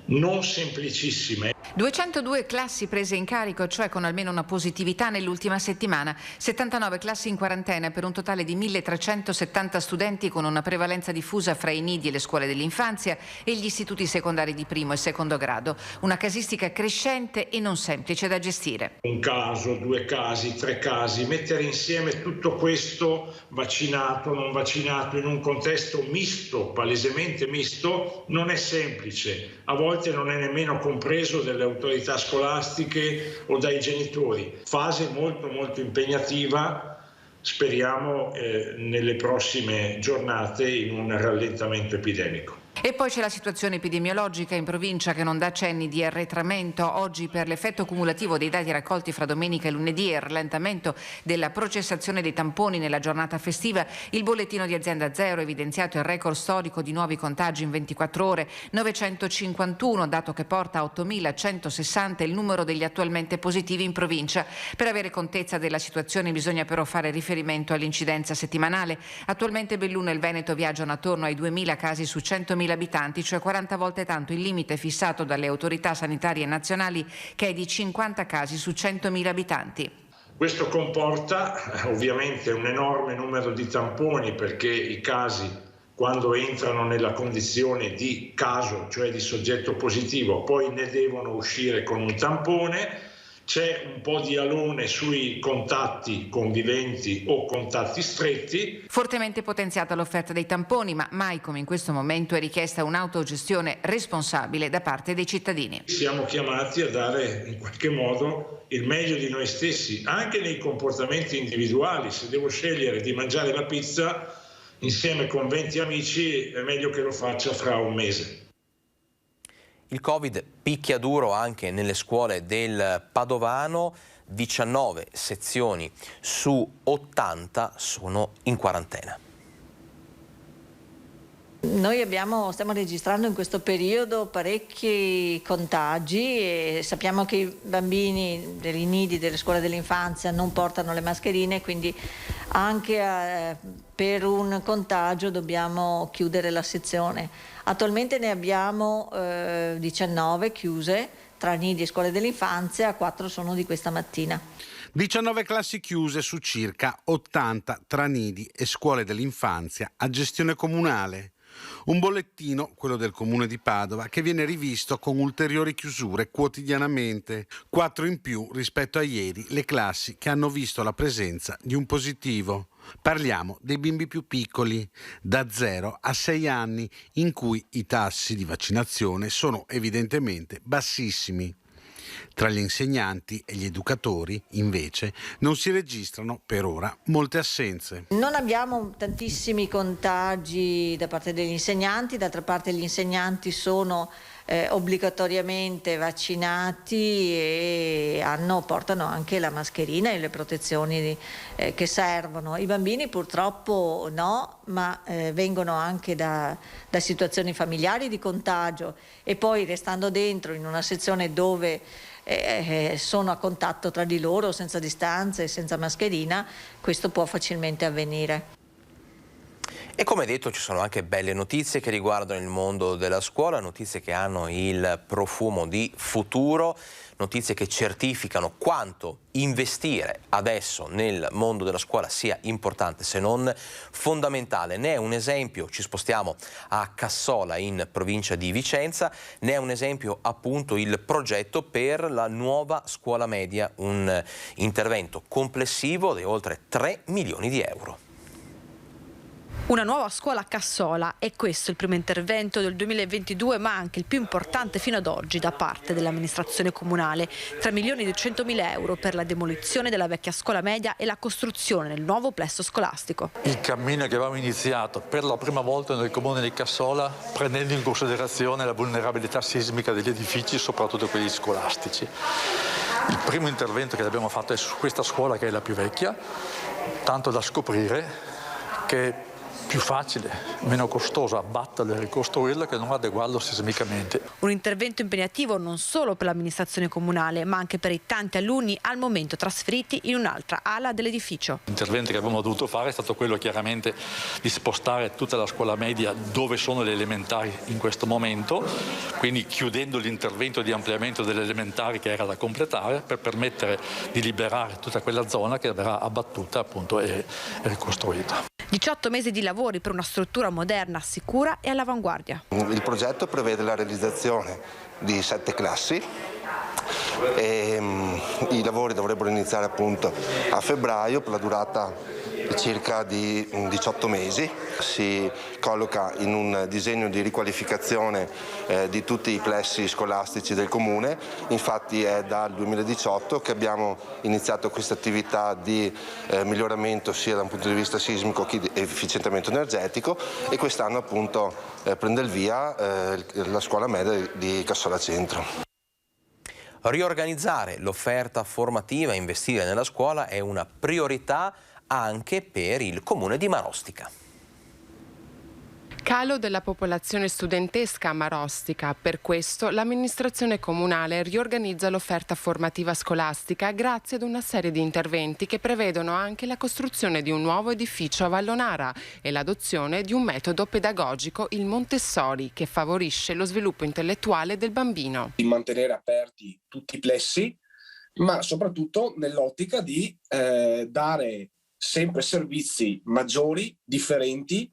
non semplicissime. 202 classi prese in carico, cioè con almeno una positività nell'ultima settimana, 79 classi in quarantena per un totale di 1.370 studenti con una prevalenza diffusa fra i nidi e le scuole dell'infanzia e gli istituti secondari di primo e secondo grado. Una casistica crescente e non semplice da gestire. Un caso, 2 casi, 3 casi, mettere insieme tutto questo, vaccinato, non vaccinato, in un contesto misto, palesemente misto, non è semplice. A volte non è nemmeno compreso dalle autorità scolastiche o dai genitori. Fase molto molto impegnativa, speriamo nelle prossime giornate in un rallentamento epidemico. E poi c'è la situazione epidemiologica in provincia che non dà cenni di arretramento. Oggi, per l'effetto cumulativo dei dati raccolti fra domenica e lunedì e il rallentamento della processazione dei tamponi nella giornata festiva, il bollettino di azienda zero ha evidenziato il record storico di nuovi contagi in 24 ore, 951, dato che porta a 8.160 il numero degli attualmente positivi in provincia. Per avere contezza della situazione bisogna però fare riferimento all'incidenza settimanale. Attualmente Belluno e il Veneto viaggiano attorno ai 2.000 casi su 100.000 abitanti, cioè 40 volte tanto il limite fissato dalle autorità sanitarie nazionali, che è di 50 casi su 100.000 abitanti. Questo comporta ovviamente un enorme numero di tamponi, perché i casi, quando entrano nella condizione di caso, cioè di soggetto positivo, poi ne devono uscire con un tampone. C'è un po' di alone sui contatti conviventi o contatti stretti. Fortemente potenziata l'offerta dei tamponi, ma mai come in questo momento è richiesta un'autogestione responsabile da parte dei cittadini. Siamo chiamati a dare in qualche modo il meglio di noi stessi, anche nei comportamenti individuali. Se devo scegliere di mangiare la pizza insieme con 20 amici, è meglio che lo faccia fra un mese. Il Covid picchia duro anche nelle scuole del Padovano, 19 sezioni su 80 sono in quarantena. Noi stiamo registrando in questo periodo parecchi contagi e sappiamo che i bambini dei nidi delle scuole dell'infanzia non portano le mascherine, quindi anche per un contagio dobbiamo chiudere la sezione. Attualmente ne abbiamo 19 chiuse tra nidi e scuole dell'infanzia, 4 sono di questa mattina. 19 classi chiuse su circa 80 tra nidi e scuole dell'infanzia a gestione comunale. Un bollettino, quello del Comune di Padova, che viene rivisto con ulteriori chiusure quotidianamente, 4 in più rispetto a ieri le classi che hanno visto la presenza di un positivo. Parliamo dei bimbi più piccoli, da 0 a 6 anni, in cui i tassi di vaccinazione sono evidentemente bassissimi. Tra gli insegnanti e gli educatori, invece, non si registrano per ora molte assenze. Non abbiamo tantissimi contagi da parte degli insegnanti, d'altra parte gli insegnanti sono obbligatoriamente vaccinati e portano anche la mascherina e le protezioni che servono. I bambini purtroppo no, ma vengono anche da situazioni familiari di contagio e poi restando dentro in una sezione dove sono a contatto tra di loro senza distanze e senza mascherina, questo può facilmente avvenire. E come detto ci sono anche belle notizie che riguardano il mondo della scuola, notizie che hanno il profumo di futuro, notizie che certificano quanto investire adesso nel mondo della scuola sia importante se non fondamentale. Ne è un esempio, ci spostiamo a Cassola in provincia di Vicenza, ne è un esempio appunto il progetto per la nuova scuola media, un intervento complessivo di oltre 3 milioni di euro. Una nuova scuola a Cassola, è questo il primo intervento del 2022, ma anche il più importante fino ad oggi da parte dell'amministrazione comunale. 3.200.000 euro per la demolizione della vecchia scuola media e la costruzione del nuovo plesso scolastico. Il cammino che avevamo iniziato per la prima volta nel comune di Cassola, prendendo in considerazione la vulnerabilità sismica degli edifici, soprattutto quelli scolastici. Il primo intervento che abbiamo fatto è su questa scuola, che è la più vecchia, tanto da scoprire che più facile, meno costoso abbatterla e ricostruirla che non adeguarlo sismicamente. Un intervento impegnativo non solo per l'amministrazione comunale, ma anche per i tanti alunni al momento trasferiti in un'altra ala dell'edificio. L'intervento che abbiamo dovuto fare è stato quello chiaramente di spostare tutta la scuola media dove sono le elementari in questo momento, quindi chiudendo l'intervento di ampliamento delle elementari che era da completare per permettere di liberare tutta quella zona che verrà abbattuta appunto e ricostruita. 18 mesi di lavori per una struttura moderna, sicura e all'avanguardia. Il progetto prevede la realizzazione di 7 classi e i lavori dovrebbero iniziare appunto a febbraio per la durata circa di 18 mesi. Si colloca in un disegno di riqualificazione di tutti i plessi scolastici del comune. Infatti è dal 2018 che abbiamo iniziato questa attività di miglioramento sia da un punto di vista sismico che di efficientamento energetico e quest'anno appunto prende il via la scuola media di Cassola Centro. Riorganizzare l'offerta formativa e investire nella scuola è una priorità anche per il comune di Marostica. Calo della popolazione studentesca a Marostica. Per questo l'amministrazione comunale riorganizza l'offerta formativa scolastica grazie ad una serie di interventi che prevedono anche la costruzione di un nuovo edificio a Vallonara e l'adozione di un metodo pedagogico, il Montessori, che favorisce lo sviluppo intellettuale del bambino. Di mantenere aperti tutti i plessi, ma soprattutto nell'ottica di dare sempre servizi maggiori, differenti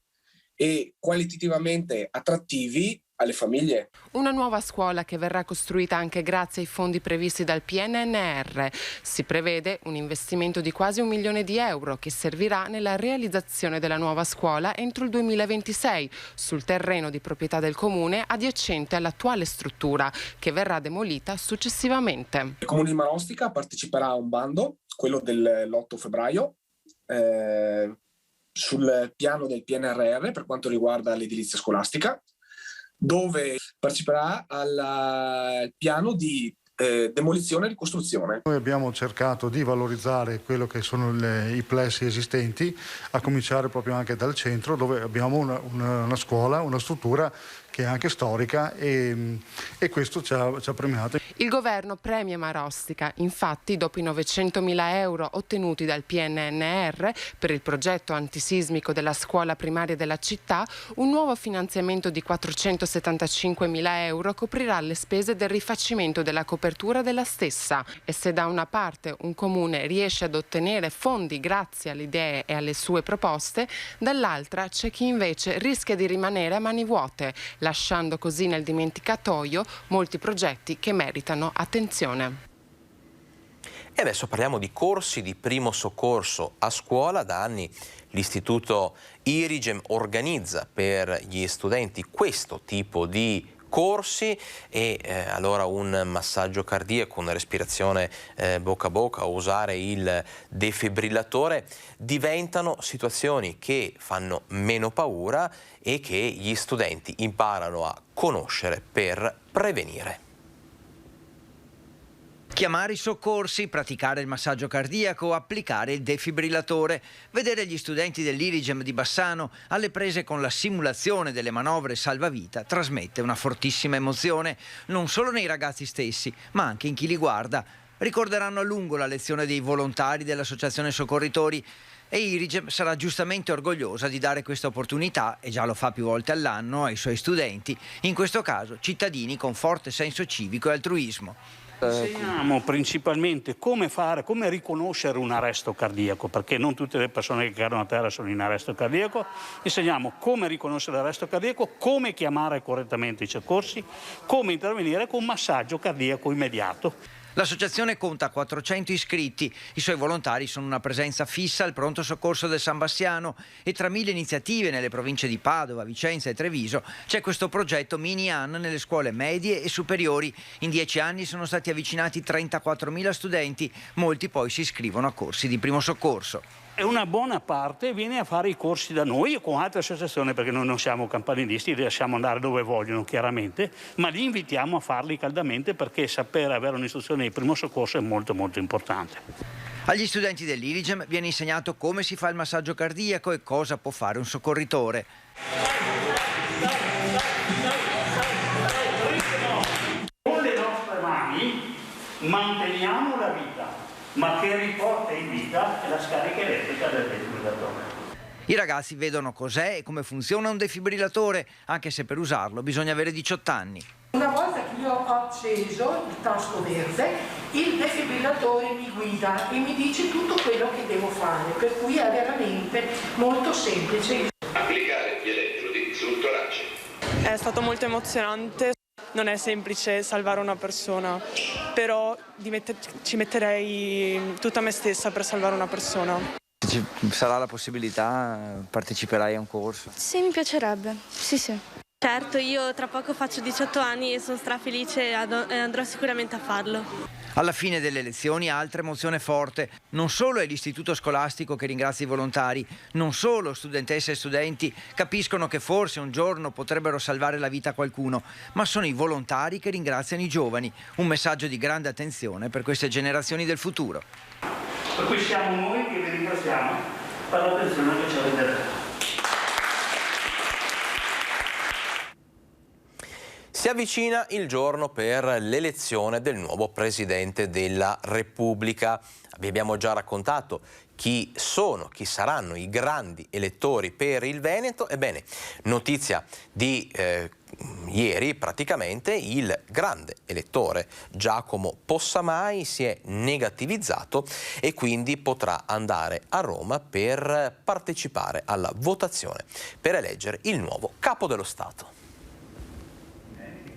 e qualitativamente attrattivi alle famiglie. Una nuova scuola che verrà costruita anche grazie ai fondi previsti dal PNRR. Si prevede un investimento di quasi 1 milione di euro che servirà nella realizzazione della nuova scuola entro il 2026 sul terreno di proprietà del comune adiacente all'attuale struttura che verrà demolita successivamente. Il Comune di Marostica parteciperà a un bando, quello dell'8 febbraio, sul piano del PNRR per quanto riguarda l'edilizia scolastica. dove parteciperà al piano di demolizione e ricostruzione. Noi abbiamo cercato di valorizzare quello che sono i plessi esistenti, a cominciare proprio anche dal centro, dove abbiamo una scuola, una struttura che è anche storica e questo ci ha premiato. Il governo premia Marostica, infatti dopo i 900.000 euro ottenuti dal PNNR per il progetto antisismico della scuola primaria della città, un nuovo finanziamento di 475.000 euro coprirà le spese del rifacimento della copertura della stessa. E se da una parte un comune riesce ad ottenere fondi grazie alle idee e alle sue proposte, dall'altra c'è chi invece rischia di rimanere a mani vuote, lasciando così nel dimenticatoio molti progetti che meritano attenzione. E adesso parliamo di corsi di primo soccorso a scuola. Da anni l'istituto Irigem organizza per gli studenti questo tipo di corsi e allora un massaggio cardiaco, una respirazione bocca a bocca o usare il defibrillatore diventano situazioni che fanno meno paura e che gli studenti imparano a conoscere per prevenire. Chiamare i soccorsi, praticare il massaggio cardiaco, applicare il defibrillatore, vedere gli studenti dell'Irigem di Bassano alle prese con la simulazione delle manovre salvavita trasmette una fortissima emozione, non solo nei ragazzi stessi, ma anche in chi li guarda. Ricorderanno a lungo la lezione dei volontari dell'Associazione Soccorritori e Irigem sarà giustamente orgogliosa di dare questa opportunità, e già lo fa più volte all'anno, ai suoi studenti, in questo caso cittadini con forte senso civico e altruismo. Insegniamo principalmente come riconoscere un arresto cardiaco, perché non tutte le persone che cadono a terra sono in arresto cardiaco. Insegniamo come riconoscere l'arresto cardiaco, come chiamare correttamente i soccorsi, come intervenire con massaggio cardiaco immediato. L'associazione conta 400 iscritti, i suoi volontari sono una presenza fissa al pronto soccorso del San Bassiano e tra 1000 iniziative nelle province di Padova, Vicenza e Treviso c'è questo progetto Mini An nelle scuole medie e superiori. In 10 anni sono stati avvicinati 34.000 studenti, molti poi si iscrivono a corsi di primo soccorso. E una buona parte viene a fare i corsi da noi o con altre associazioni, perché noi non siamo campanilisti, li lasciamo andare dove vogliono chiaramente, ma li invitiamo a farli caldamente perché sapere avere un'istruzione di primo soccorso è molto molto importante. Agli studenti dell'Irigem viene insegnato come si fa il massaggio cardiaco e cosa può fare un soccorritore. Con le nostre mani manteniamo la vita, ma che riporta in vita è la scarica elettrica del defibrillatore. I ragazzi vedono cos'è e come funziona un defibrillatore, anche se per usarlo bisogna avere 18 anni. Una volta che io ho acceso il tasto verde, il defibrillatore mi guida e mi dice tutto quello che devo fare, per cui è veramente molto semplice. Applicare gli elettrodi sul torace. È stato molto emozionante. Non è semplice salvare una persona, però ci metterei tutta me stessa per salvare una persona. Ci sarà la possibilità, parteciperai a un corso? Sì, mi piacerebbe, sì. Certo, io tra poco faccio 18 anni e sono strafelice e andrò sicuramente a farlo. Alla fine delle lezioni altra emozione forte. Non solo è l'istituto scolastico che ringrazia i volontari, non solo studentesse e studenti capiscono che forse un giorno potrebbero salvare la vita a qualcuno, ma sono i volontari che ringraziano i giovani. Un messaggio di grande attenzione per queste generazioni del futuro. Per cui siamo noi che vi ringraziamo per l'attenzione che ci avete dato. Si avvicina il giorno per l'elezione del nuovo Presidente della Repubblica. Vi abbiamo già raccontato chi saranno i grandi elettori per il Veneto. Ebbene, notizia di ieri, praticamente il grande elettore Giacomo Possamai si è negativizzato e quindi potrà andare a Roma per partecipare alla votazione per eleggere il nuovo capo dello Stato.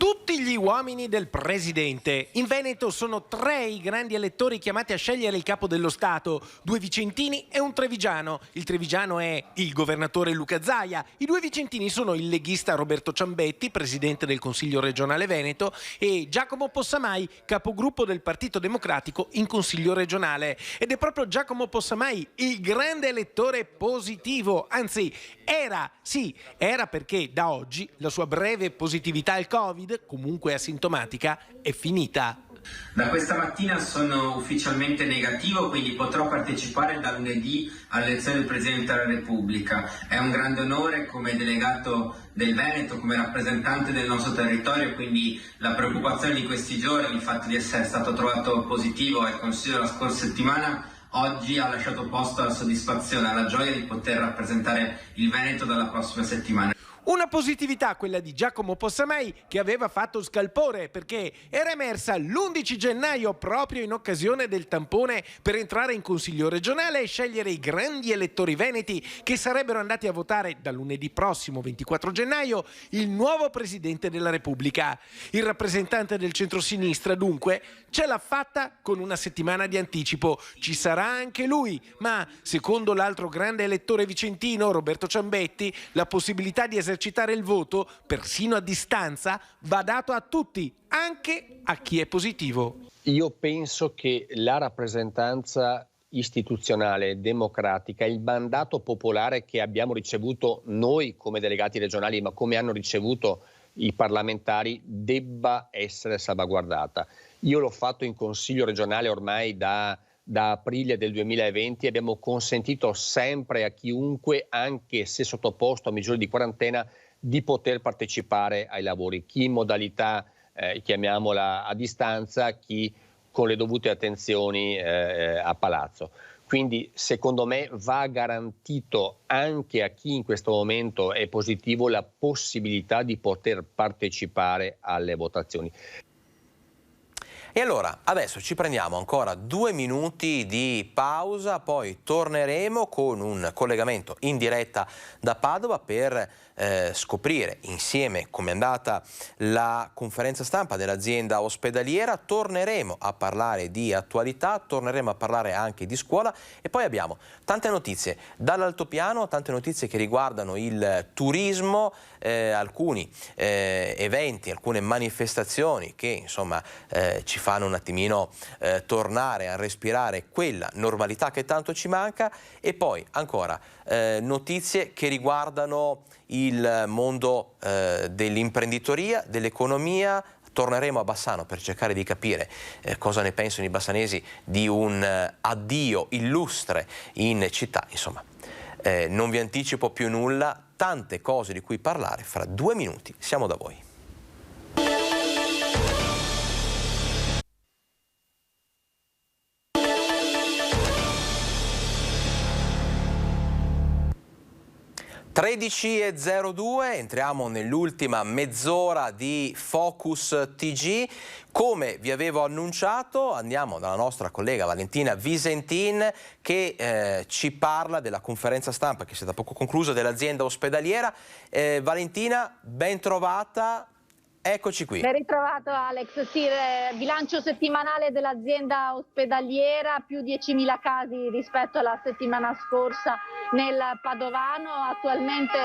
Tutti gli uomini del presidente. In Veneto sono 3 i grandi elettori chiamati a scegliere il capo dello Stato, 2 vicentini e un trevigiano. Il trevigiano è il governatore Luca Zaia, i 2 vicentini sono il leghista Roberto Ciambetti, presidente del Consiglio regionale Veneto, e Giacomo Possamai, capogruppo del Partito Democratico in Consiglio regionale. Ed è proprio Giacomo Possamai il grande elettore positivo, anzi era perché da oggi la sua breve positività al Covid, comunque asintomatica, è finita. Da questa mattina sono ufficialmente negativo, quindi potrò partecipare da lunedì alle elezioni del Presidente della Repubblica. È un grande onore come delegato del Veneto, come rappresentante del nostro territorio, quindi la preoccupazione di questi giorni, il fatto di essere stato trovato positivo al Consiglio la scorsa settimana, oggi ha lasciato posto alla soddisfazione, alla gioia di poter rappresentare il Veneto dalla prossima settimana. Una positività, quella di Giacomo Possamai, che aveva fatto scalpore perché era emersa l'11 gennaio proprio in occasione del tampone per entrare in Consiglio regionale e scegliere i grandi elettori veneti che sarebbero andati a votare da lunedì prossimo 24 gennaio il nuovo Presidente della Repubblica. Il rappresentante del centrosinistra dunque ce l'ha fatta con una settimana di anticipo. Ci sarà anche lui, ma secondo l'altro grande elettore vicentino Roberto Ciambetti la possibilità di esercitare il voto, persino a distanza, va dato a tutti, anche a chi è positivo. Io penso che la rappresentanza istituzionale, democratica, il mandato popolare che abbiamo ricevuto noi come delegati regionali, ma come hanno ricevuto i parlamentari, debba essere salvaguardata. Io l'ho fatto in Consiglio regionale ormai da aprile del 2020, abbiamo consentito sempre a chiunque, anche se sottoposto a misure di quarantena, di poter partecipare ai lavori, chi in modalità, chiamiamola a distanza, chi con le dovute attenzioni a palazzo. Quindi secondo me va garantito anche a chi in questo momento è positivo la possibilità di poter partecipare alle votazioni. E allora, adesso ci prendiamo ancora 2 minuti di pausa, poi torneremo con un collegamento in diretta da Padova per scoprire insieme com'è andata la conferenza stampa dell'azienda ospedaliera. Torneremo a parlare di attualità, torneremo a parlare anche di scuola e poi abbiamo tante notizie dall'altopiano, tante notizie che riguardano il turismo, alcuni eventi, alcune manifestazioni che insomma ci fanno un attimino tornare a respirare quella normalità che tanto ci manca, e poi ancora notizie che riguardano il mondo dell'imprenditoria, dell'economia. Torneremo a Bassano per cercare di capire cosa ne pensano i bassanesi di un addio illustre in città. Insomma, non vi anticipo più nulla, tante cose di cui parlare fra 2 minuti. Siamo da voi. (13:02), entriamo nell'ultima mezz'ora di Focus TG. Come vi avevo annunciato, andiamo dalla nostra collega Valentina Visentin che ci parla della conferenza stampa che si è da poco conclusa dell'azienda ospedaliera. Valentina, ben trovata. Eccoci qui. Ben ritrovato Alex, sì, bilancio settimanale dell'azienda ospedaliera, più 10.000 casi rispetto alla settimana scorsa nel Padovano, attualmente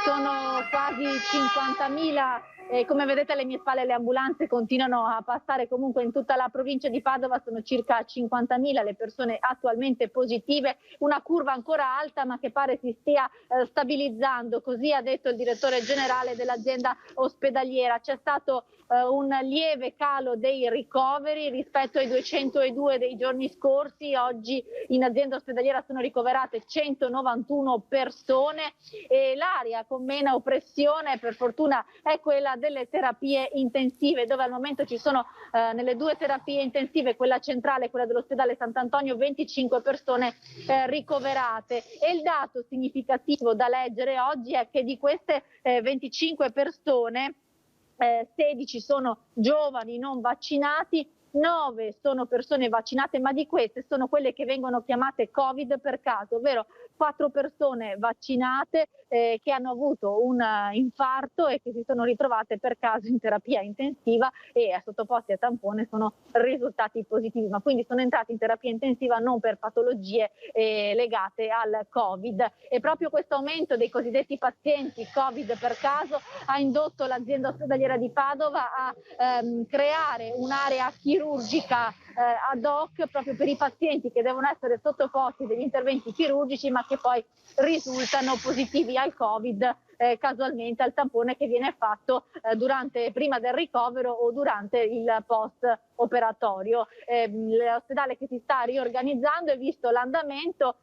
sono quasi 50.000. Come vedete alle mie spalle le ambulanze continuano a passare comunque in tutta la provincia di Padova, sono circa 50.000 le persone attualmente positive, una curva ancora alta ma che pare si stia stabilizzando, così ha detto il direttore generale dell'azienda ospedaliera. C'è stato un lieve calo dei ricoveri rispetto ai 202 dei giorni scorsi. Oggi in azienda ospedaliera sono ricoverate 191 persone e l'area con meno pressione per fortuna è quella delle terapie intensive, dove al momento ci sono nelle 2 terapie intensive, quella centrale e quella dell'ospedale Sant'Antonio, 25 persone ricoverate. E il dato significativo da leggere oggi è che di queste 25 persone 16 sono giovani non vaccinati, 9 sono persone vaccinate, ma di queste sono quelle che vengono chiamate Covid per caso, ovvero 4 persone vaccinate che hanno avuto un infarto e che si sono ritrovate per caso in terapia intensiva e sottoposti a tampone sono risultati positivi, ma quindi sono entrati in terapia intensiva non per patologie legate al Covid. E proprio questo aumento dei cosiddetti pazienti Covid per caso ha indotto l'azienda ospedaliera di Padova a creare un'area chirurgica ad hoc proprio per i pazienti che devono essere sottoposti degli interventi chirurgici ma che poi risultano positivi al Covid, casualmente al tampone che viene fatto prima del ricovero o durante il post operatorio. L'ospedale che si sta riorganizzando e visto l'andamento,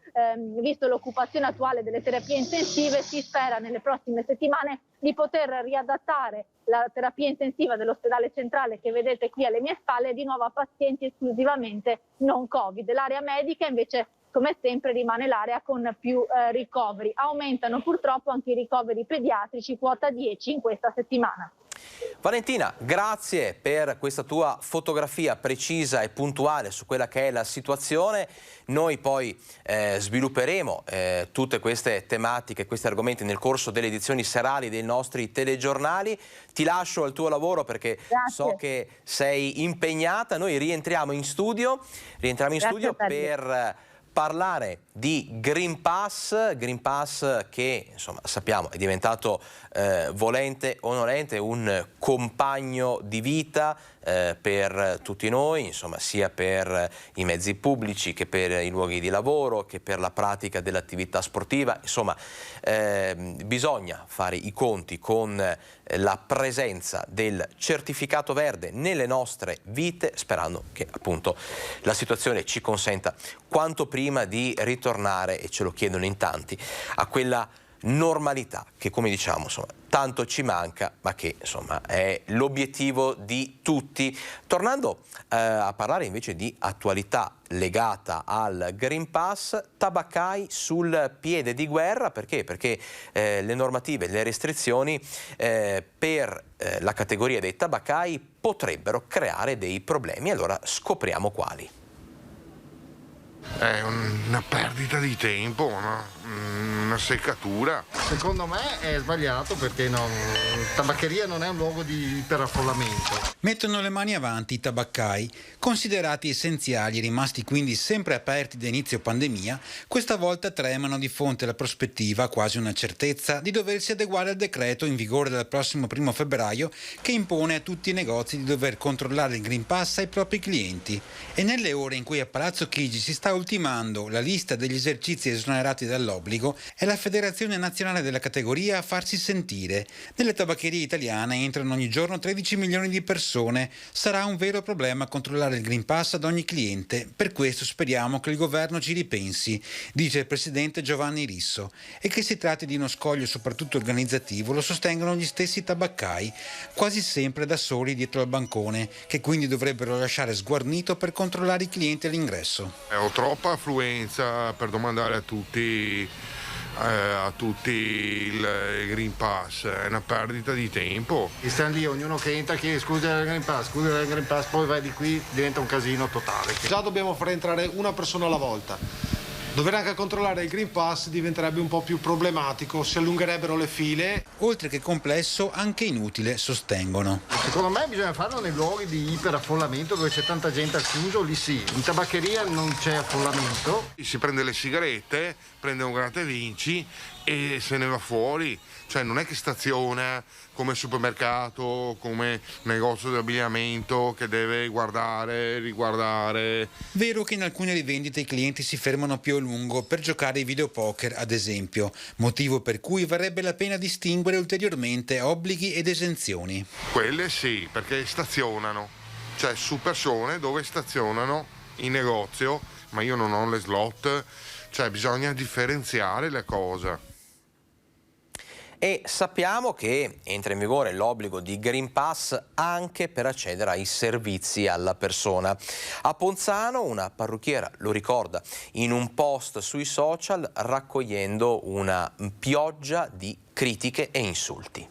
visto l'occupazione attuale delle terapie intensive, si spera nelle prossime settimane di poter riadattare la terapia intensiva dell'ospedale centrale che vedete qui alle mie spalle di nuovo a pazienti esclusivamente non Covid. L'area medica invece, come sempre, rimane l'area con più ricoveri. Aumentano purtroppo anche i ricoveri pediatrici, quota 10 in questa settimana. Valentina, grazie per questa tua fotografia precisa e puntuale su quella che è la situazione. Noi poi svilupperemo tutte queste tematiche, questi argomenti nel corso delle edizioni serali dei nostri telegiornali. Ti lascio al tuo lavoro perché so che sei impegnata. Noi rientriamo in studio per parlare di Green Pass che insomma sappiamo è diventato volente o nolente un compagno di vita per tutti noi, insomma sia per i mezzi pubblici che per i luoghi di lavoro che per la pratica dell'attività sportiva, insomma bisogna fare i conti con la presenza del certificato verde nelle nostre vite, sperando che appunto la situazione ci consenta quanto prima di ritornare, e ce lo chiedono in tanti, a quella normalità che, come diciamo, insomma, tanto ci manca, ma che insomma è l'obiettivo di tutti. Tornando a parlare invece di attualità legata al Green Pass, tabaccai sul piede di guerra. Perché? Perché le normative, le restrizioni per la categoria dei tabaccai potrebbero creare dei problemi. Allora scopriamo quali. È una perdita di tempo, una seccatura. Secondo me è sbagliato perché tabaccheria non è un luogo di iperaffollamento. Mettono le mani avanti i tabaccai, considerati essenziali e rimasti quindi sempre aperti da inizio pandemia, questa volta tremano di fronte alla prospettiva, quasi una certezza, di doversi adeguare al decreto in vigore dal prossimo 1 febbraio che impone a tutti i negozi di dover controllare il Green Pass ai propri clienti. E nelle ore in cui a Palazzo Chigi si sta ultimando la lista degli esercizi esonerati dall'obbligo, è la Federazione Nazionale della categoria a farsi sentire. Nelle tabaccherie italiane entrano ogni giorno 13 milioni di persone. Sarà un vero problema controllare il Green Pass ad ogni cliente. Per questo speriamo che il governo ci ripensi, dice il presidente Giovanni Risso. E che si tratti di uno scoglio soprattutto organizzativo lo sostengono gli stessi tabaccai, quasi sempre da soli dietro al bancone, che quindi dovrebbero lasciare sguarnito per controllare i clienti all'ingresso. Ho troppa affluenza per domandare a tutti il Green Pass, è una perdita di tempo. E stanno lì, ognuno che entra chiede scusa del Green Pass, poi vai di qui, diventa un casino totale. Già dobbiamo far entrare una persona alla volta. Dover anche controllare il Green Pass diventerebbe un po' più problematico, si allungherebbero le file. Oltre che complesso, anche inutile, sostengono. Secondo me bisogna farlo nei luoghi di iperaffollamento dove c'è tanta gente al chiuso, lì sì. In tabaccheria non c'è affollamento. Si prende le sigarette, prende un gratta e vinci e se ne va fuori. Cioè non è che staziona come supermercato, come negozio di abbigliamento che deve guardare, riguardare. Vero che in alcune rivendite i clienti si fermano più a lungo per giocare ai videopoker, ad esempio, motivo per cui varrebbe la pena distinguere ulteriormente obblighi ed esenzioni. Quelle sì, perché stazionano, cioè su persone dove stazionano in negozio, ma io non ho le slot, cioè bisogna differenziare la cosa. E sappiamo che entra in vigore l'obbligo di Green Pass anche per accedere ai servizi alla persona. A Ponzano una parrucchiera lo ricorda in un post sui social raccogliendo una pioggia di critiche e insulti.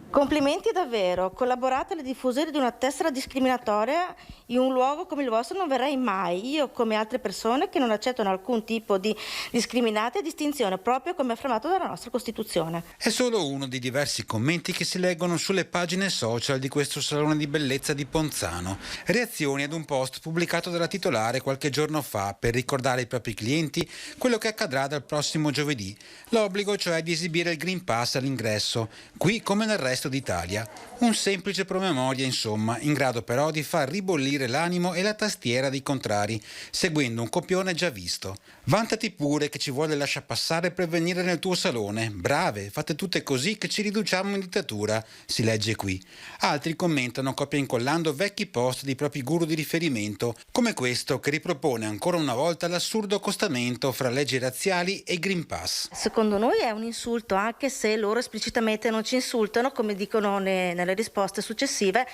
Complimenti davvero, collaborate alla diffusione di una tessera discriminatoria in un luogo come il vostro non verrei mai, io come altre persone che non accettano alcun tipo di discriminante e distinzione, proprio come affermato dalla nostra Costituzione. È solo uno dei diversi commenti che si leggono sulle pagine social di questo salone di bellezza di Ponzano. Reazioni ad un post pubblicato dalla titolare qualche giorno fa per ricordare ai propri clienti quello che accadrà dal prossimo giovedì, l'obbligo cioè di esibire il Green Pass all'ingresso, qui come nel resto d'Italia. Un semplice promemoria, insomma, in grado però di far ribollire l'animo e la tastiera dei contrari, seguendo un copione già visto. Vantati pure che ci vuole lasciapassare per venire nel tuo salone. Brave, fate tutte così che ci riduciamo in dittatura, si legge qui. Altri commentano copia incollando vecchi post dei propri guru di riferimento, come questo che ripropone ancora una volta l'assurdo accostamento fra leggi razziali e Green Pass. Secondo noi è un insulto, anche se loro esplicitamente non ci insultano, come dicono nelle risposte successive,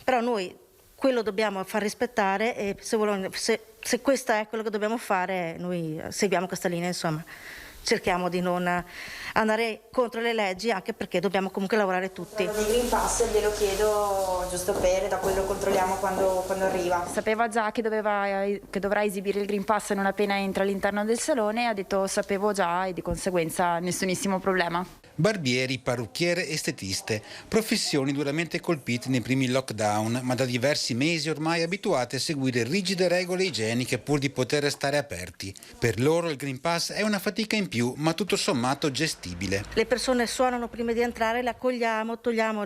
però noi quello dobbiamo far rispettare e se questo è quello che dobbiamo fare, noi seguiamo questa linea, insomma. Cerchiamo di non andare contro le leggi, anche perché dobbiamo comunque lavorare tutti. Il Green Pass glielo chiedo giusto per, da quello controlliamo quando arriva. Sapeva già che dovrà esibire il Green Pass non appena entra all'interno del salone, ha detto sapevo già e di conseguenza nessunissimo problema. Barbieri, parrucchiere, estetiste, professioni duramente colpite nei primi lockdown, ma da diversi mesi ormai abituate a seguire rigide regole igieniche pur di poter restare aperti. Per loro il Green Pass è una fatica in più, ma tutto sommato gestibile. Le persone suonano prima di entrare, le accogliamo, togliamo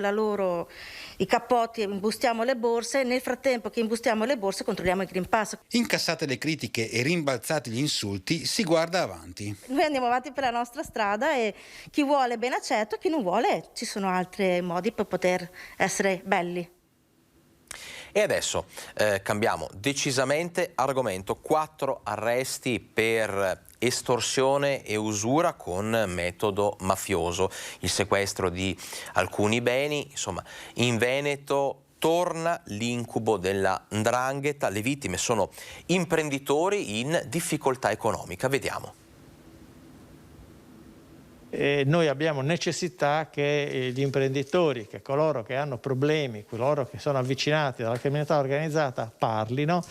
i cappotti, imbustiamo le borse, nel frattempo che imbustiamo le borse controlliamo il Green Pass. Incassate le critiche e rimbalzati gli insulti, si guarda avanti. Noi andiamo avanti per la nostra strada e chi vuole ben accetto, chi non vuole ci sono altri modi per poter essere belli. E adesso cambiamo decisamente argomento. 4 arresti per estorsione e usura con metodo mafioso, il sequestro di alcuni beni, insomma in Veneto torna l'incubo della 'ndrangheta, le vittime sono imprenditori in difficoltà economica, vediamo. Noi abbiamo necessità che gli imprenditori, che coloro che hanno problemi, coloro che sono avvicinati dalla criminalità organizzata parlino,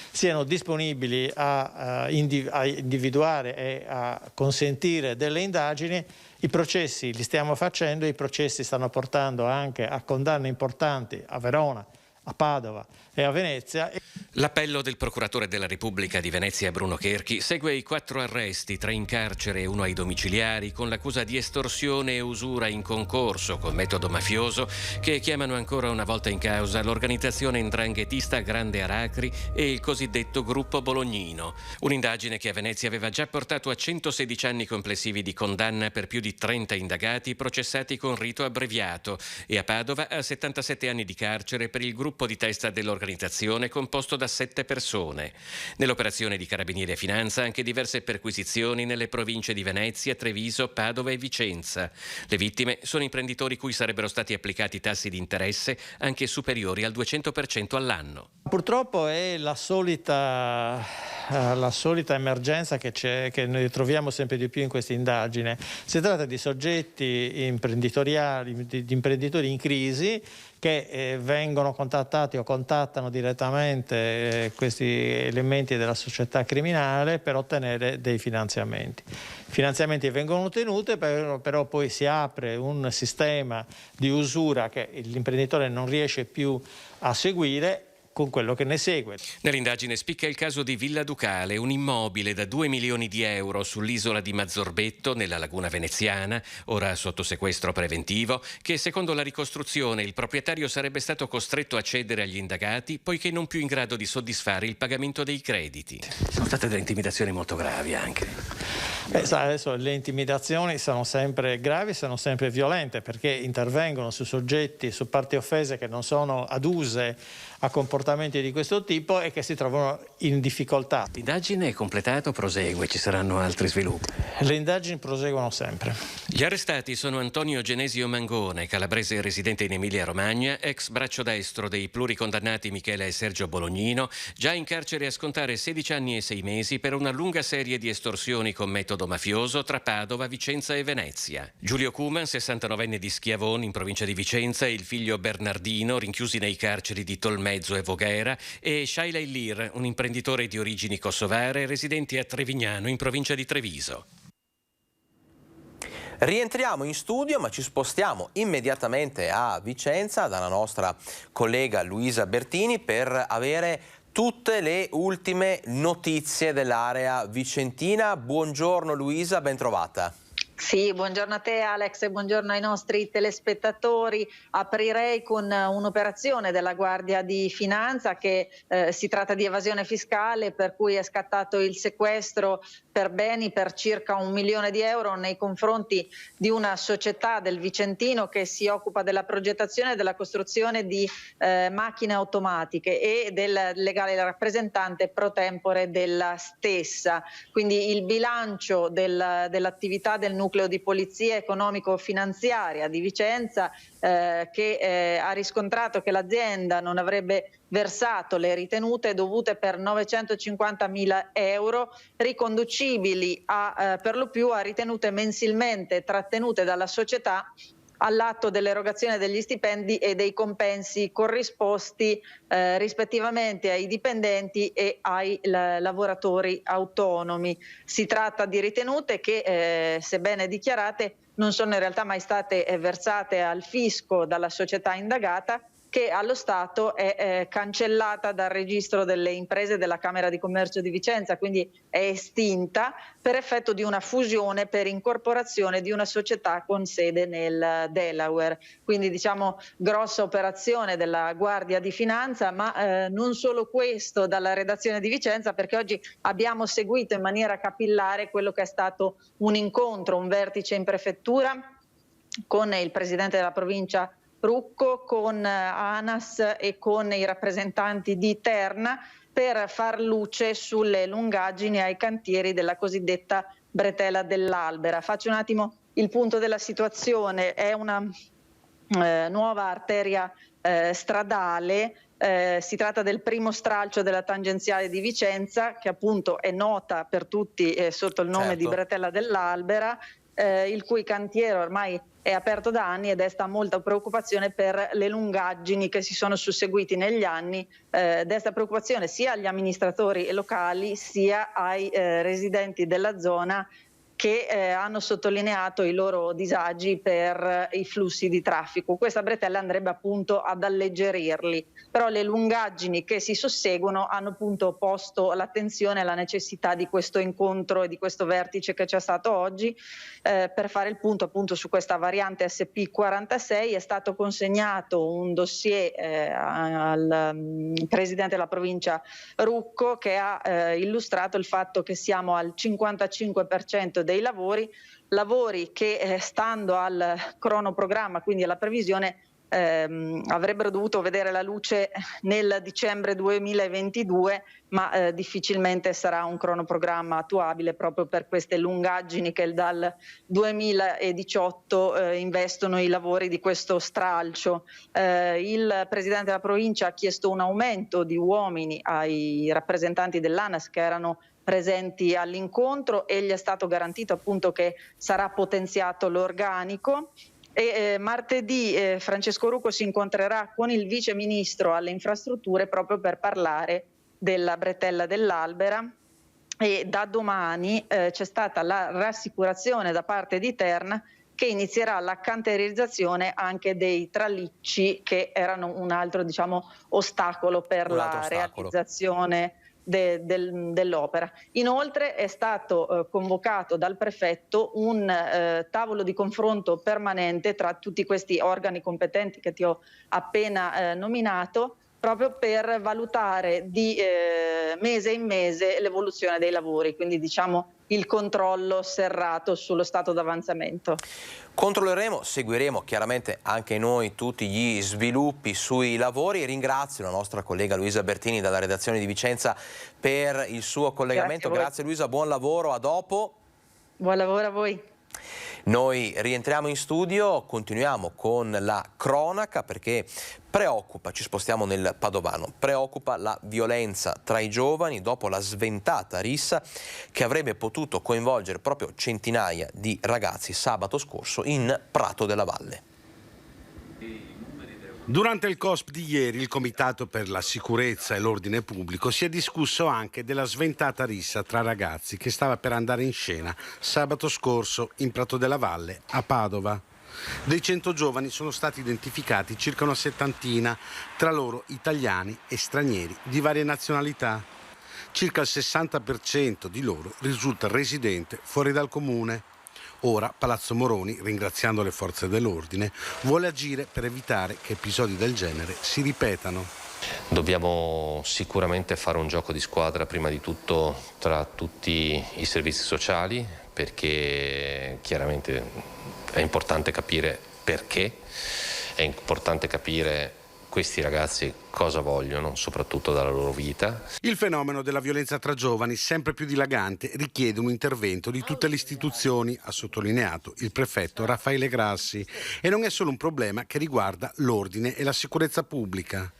siano disponibili a individuare e a consentire delle indagini. I processi li stiamo facendo, i processi stanno portando anche a condanne importanti a Verona, a Padova e a Venezia. L'appello del procuratore della Repubblica di Venezia Bruno Cherchi segue i 4 arresti, 3 in carcere e 1 ai domiciliari, con l'accusa di estorsione e usura in concorso con metodo mafioso, che chiamano ancora una volta in causa l'organizzazione 'ndranghetista Grande Aracri e il cosiddetto gruppo bolognino. Un'indagine che a Venezia aveva già portato a 116 anni complessivi di condanna per più di 30 indagati processati con rito abbreviato, e a Padova a 77 anni di carcere per il gruppo di testa dell'organizzazione composto da 7 persone. Nell'operazione di Carabinieri e Finanza anche diverse perquisizioni nelle province di Venezia, Treviso, Padova e Vicenza. Le vittime sono imprenditori cui sarebbero stati applicati tassi di interesse anche superiori al 200% all'anno. Purtroppo è la solita emergenza che noi troviamo sempre di più in questa indagine. Si tratta di soggetti imprenditoriali, di imprenditori in crisi che vengono contattati o contattano direttamente questi elementi della società criminale per ottenere dei finanziamenti. I finanziamenti vengono ottenuti, però poi si apre un sistema di usura che l'imprenditore non riesce più a seguire, con quello che ne segue. Nell'indagine spicca il caso di Villa Ducale, un immobile da 2 milioni di euro sull'isola di Mazzorbetto, nella laguna veneziana, ora sotto sequestro preventivo, che secondo la ricostruzione il proprietario sarebbe stato costretto a cedere agli indagati poiché non più in grado di soddisfare il pagamento dei crediti. Sono state delle intimidazioni molto gravi anche. Adesso le intimidazioni sono sempre gravi, sono sempre violente, perché intervengono su soggetti, su parti offese che non sono aduse a comportamenti di questo tipo e che si trovano in difficoltà. L'indagine è completata o prosegue? Ci saranno altri sviluppi? Le indagini proseguono sempre. Gli arrestati sono Antonio Genesio Mangone, calabrese residente in Emilia-Romagna, ex braccio destro dei pluricondannati Michele e Sergio Bolognino, già in carcere a scontare 16 anni e 6 mesi per una lunga serie di estorsioni con metodo mafioso tra Padova, Vicenza e Venezia. Giulio Cuman, 69enne di Schiavon, in provincia di Vicenza, e il figlio Bernardino, rinchiusi nei carceri di Tolmezzo e Voghera, e Shaila Illir, un imprenditore di origini kosovare, residente a Trevignano, in provincia di Treviso. Rientriamo in studio, ma ci spostiamo immediatamente a Vicenza dalla nostra collega Luisa Bertini per avere tutte le ultime notizie dell'area vicentina. Buongiorno Luisa, ben trovata. Sì, buongiorno a te Alex e buongiorno ai nostri telespettatori. Aprirei con un'operazione della Guardia di Finanza che si tratta di evasione fiscale, per cui è scattato il sequestro per beni per circa 1 milione di euro nei confronti di una società del Vicentino che si occupa della progettazione e della costruzione di macchine automatiche e del legale rappresentante pro tempore della stessa. Quindi il bilancio dell'attività del nucleo di polizia economico-finanziaria di Vicenza che ha riscontrato che l'azienda non avrebbe versato le ritenute dovute per 950.000 euro, riconducibili per lo più a ritenute mensilmente trattenute dalla società all'atto dell'erogazione degli stipendi e dei compensi corrisposti rispettivamente ai dipendenti e ai lavoratori autonomi. Si tratta di ritenute che, sebbene dichiarate, non sono in realtà mai state versate al fisco dalla società indagata, che allo Stato è cancellata dal registro delle imprese della Camera di Commercio di Vicenza, quindi è estinta per effetto di una fusione per incorporazione di una società con sede nel Delaware. Quindi diciamo grossa operazione della Guardia di Finanza, ma non solo questo dalla redazione di Vicenza, perché oggi abbiamo seguito in maniera capillare quello che è stato un incontro, un vertice in prefettura con il presidente della provincia Rucco, con ANAS e con i rappresentanti di Terna per far luce sulle lungaggini ai cantieri della cosiddetta bretella dell'Albera. Faccio un attimo il punto della situazione. È una nuova arteria stradale. Si tratta del primo stralcio della tangenziale di Vicenza, che appunto è nota per tutti sotto il nome di bretella dell'Albera, il cui cantiere ormai è aperto da anni e desta molta preoccupazione per le lungaggini che si sono susseguiti negli anni, desta preoccupazione sia agli amministratori locali sia ai residenti della zona che hanno sottolineato i loro disagi per i flussi di traffico. Questa bretella andrebbe appunto ad alleggerirli, però le lungaggini che si susseguono hanno appunto posto l'attenzione alla necessità di questo incontro e di questo vertice che c'è stato oggi per fare il punto appunto su questa variante SP46. È stato consegnato un dossier al presidente della provincia Rucco, che ha illustrato il fatto che siamo al 55% dei lavori che stando al cronoprogramma, quindi alla previsione, avrebbero dovuto vedere la luce nel dicembre 2022, ma difficilmente sarà un cronoprogramma attuabile proprio per queste lungaggini che dal 2018 investono i lavori di questo stralcio. Il presidente della provincia ha chiesto un aumento di uomini ai rappresentanti dell'ANAS che erano presenti all'incontro e gli è stato garantito appunto che sarà potenziato l'organico. E martedì Francesco Rucco si incontrerà con il vice ministro alle infrastrutture proprio per parlare della bretella dell'Albera, e da domani c'è stata la rassicurazione da parte di Terna che inizierà la cantierizzazione anche dei tralicci che erano un altro ostacolo per la realizzazione dell'opera. Inoltre è stato convocato dal prefetto un tavolo di confronto permanente tra tutti questi organi competenti che ti ho appena nominato proprio per valutare di mese in mese l'evoluzione dei lavori, quindi diciamo il controllo serrato sullo stato d'avanzamento. Controlleremo, seguiremo chiaramente anche noi tutti gli sviluppi sui lavori. Ringrazio la nostra collega Luisa Bertini dalla redazione di Vicenza per il suo collegamento. Grazie Luisa, buon lavoro, a dopo. Buon lavoro a voi. Noi rientriamo in studio, continuiamo con la cronaca perché preoccupa, ci spostiamo nel Padovano, preoccupa la violenza tra i giovani dopo la sventata rissa che avrebbe potuto coinvolgere proprio centinaia di ragazzi sabato scorso in Prato della Valle. Durante il COSP di ieri il Comitato per la Sicurezza e l'Ordine Pubblico si è discusso anche della sventata rissa tra ragazzi che stava per andare in scena sabato scorso in Prato della Valle a Padova. Dei 100 giovani sono stati identificati circa una settantina, tra loro italiani e stranieri di varie nazionalità. Circa il 60% di loro risulta residente fuori dal comune. Ora Palazzo Moroni, ringraziando le forze dell'ordine, vuole agire per evitare che episodi del genere si ripetano. Dobbiamo sicuramente fare un gioco di squadra prima di tutto tra tutti i servizi sociali, perché chiaramente è importante capire perché, è importante capire questi ragazzi cosa vogliono, soprattutto dalla loro vita. Il fenomeno della violenza tra giovani, sempre più dilagante, richiede un intervento di tutte le istituzioni, ha sottolineato il prefetto Raffaele Grassi, e non è solo un problema che riguarda l'ordine e la sicurezza pubblica.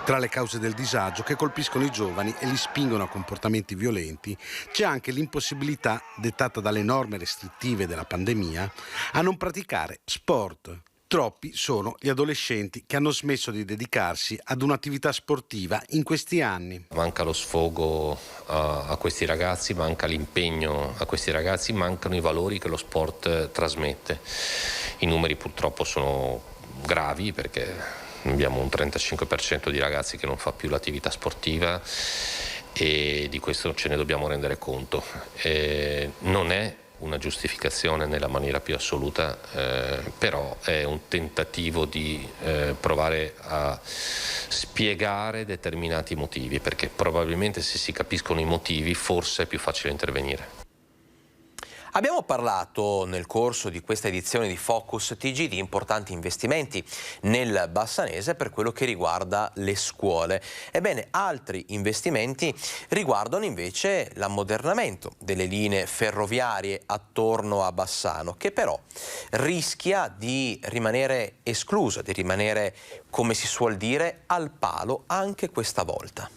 Tra le cause del disagio che colpiscono i giovani e li spingono a comportamenti violenti c'è anche l'impossibilità, dettata dalle norme restrittive della pandemia, a non praticare sport. Troppi sono gli adolescenti che hanno smesso di dedicarsi ad un'attività sportiva in questi anni. Manca lo sfogo a questi ragazzi, manca l'impegno a questi ragazzi, mancano i valori che lo sport trasmette. I numeri purtroppo sono gravi perché abbiamo un 35% di ragazzi che non fa più l'attività sportiva e di questo ce ne dobbiamo rendere conto. Non è una giustificazione nella maniera più assoluta, però è un tentativo di provare a spiegare determinati motivi, perché probabilmente se si capiscono i motivi forse è più facile intervenire. Abbiamo parlato nel corso di questa edizione di Focus TG di importanti investimenti nel Bassanese per quello che riguarda le scuole. Ebbene, altri investimenti riguardano invece l'ammodernamento delle linee ferroviarie attorno a Bassano, che però rischia di rimanere esclusa, di rimanere, come si suol dire, al palo anche questa volta.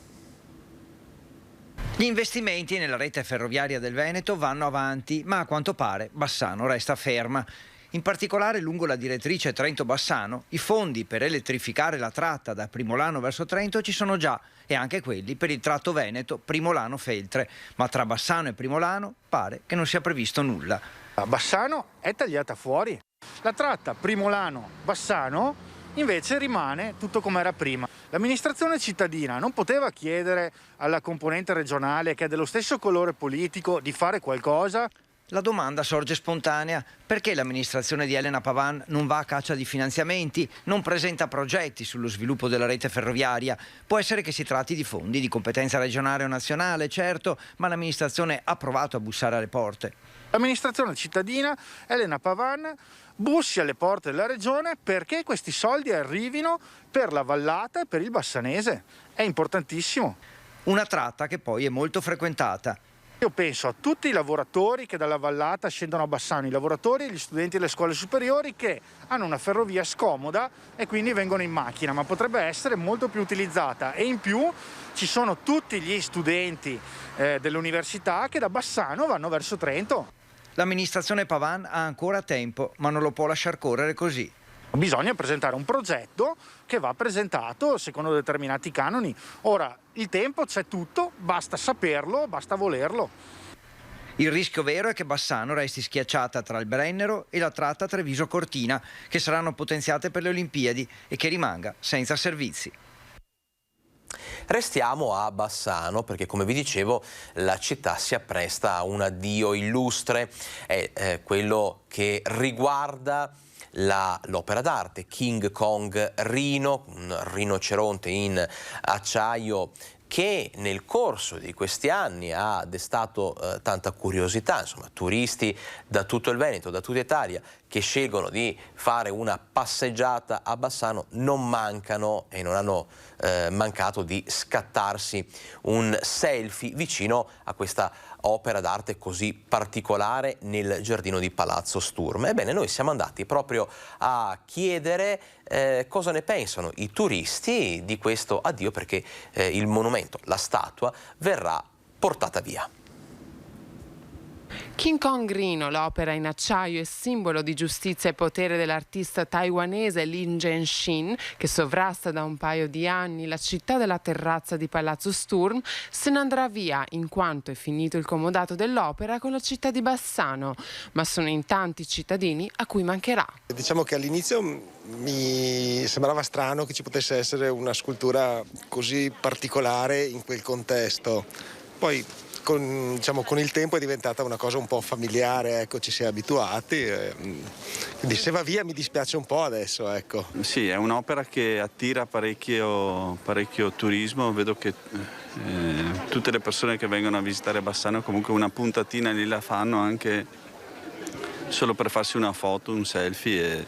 Gli investimenti nella rete ferroviaria del Veneto vanno avanti, ma a quanto pare Bassano resta ferma. In particolare lungo la direttrice Trento-Bassano i fondi per elettrificare la tratta da Primolano verso Trento ci sono già, e anche quelli per il tratto Veneto Primolano-Feltre, ma tra Bassano e Primolano pare che non sia previsto nulla. Bassano è tagliata fuori. La tratta Primolano-Bassano invece rimane tutto come era prima. L'amministrazione cittadina non poteva chiedere alla componente regionale, che è dello stesso colore politico, di fare qualcosa? La domanda sorge spontanea: perché l'amministrazione di Elena Pavan non va a caccia di finanziamenti, non presenta progetti sullo sviluppo della rete ferroviaria? Può essere che si tratti di fondi di competenza regionale o nazionale, certo, ma l'amministrazione ha provato a bussare alle porte. L'amministrazione cittadina, Elena Pavan, bussi alle porte della regione perché questi soldi arrivino per la vallata e per il Bassanese. È importantissimo. Una tratta che poi è molto frequentata. Io penso a tutti i lavoratori che dalla vallata scendono a Bassano, i lavoratori e gli studenti delle scuole superiori che hanno una ferrovia scomoda e quindi vengono in macchina, ma potrebbe essere molto più utilizzata, e in più ci sono tutti gli studenti dell'università che da Bassano vanno verso Trento. L'amministrazione Pavan ha ancora tempo, ma non lo può lasciar correre così. Bisogna presentare un progetto che va presentato secondo determinati canoni. Ora, il tempo c'è tutto, basta saperlo, basta volerlo. Il rischio vero è che Bassano resti schiacciata tra il Brennero e la tratta Treviso-Cortina, che saranno potenziate per le Olimpiadi, e che rimanga senza servizi. Restiamo a Bassano perché, come vi dicevo, la città si appresta a un addio illustre, è quello che riguarda l'opera d'arte King Kong Rhino, un rinoceronte in acciaio che nel corso di questi anni ha destato tanta curiosità, insomma, turisti da tutto il Veneto, da tutta Italia, che scelgono di fare una passeggiata a Bassano non mancano e non hanno mancato di scattarsi un selfie vicino a questa opera d'arte così particolare nel giardino di Palazzo Sturm. Ebbene, noi siamo andati proprio a chiedere cosa ne pensano i turisti di questo addio, perché il monumento, la statua, verrà portata via. King Kong Rhino, l'opera in acciaio e simbolo di giustizia e potere dell'artista taiwanese Lin Zhenshin, che sovrasta da un paio di anni la città della terrazza di Palazzo Sturm, se ne andrà via in quanto è finito il comodato dell'opera con la città di Bassano, ma sono in tanti cittadini a cui mancherà. Diciamo che all'inizio mi sembrava strano che ci potesse essere una scultura così particolare in quel contesto. Poi con il tempo è diventata una cosa un po' familiare, ecco, ci si è abituati, quindi se va via mi dispiace un po' adesso, ecco. Sì, è un'opera che attira parecchio turismo, vedo che tutte le persone che vengono a visitare Bassano comunque una puntatina lì la fanno anche solo per farsi una foto, un selfie,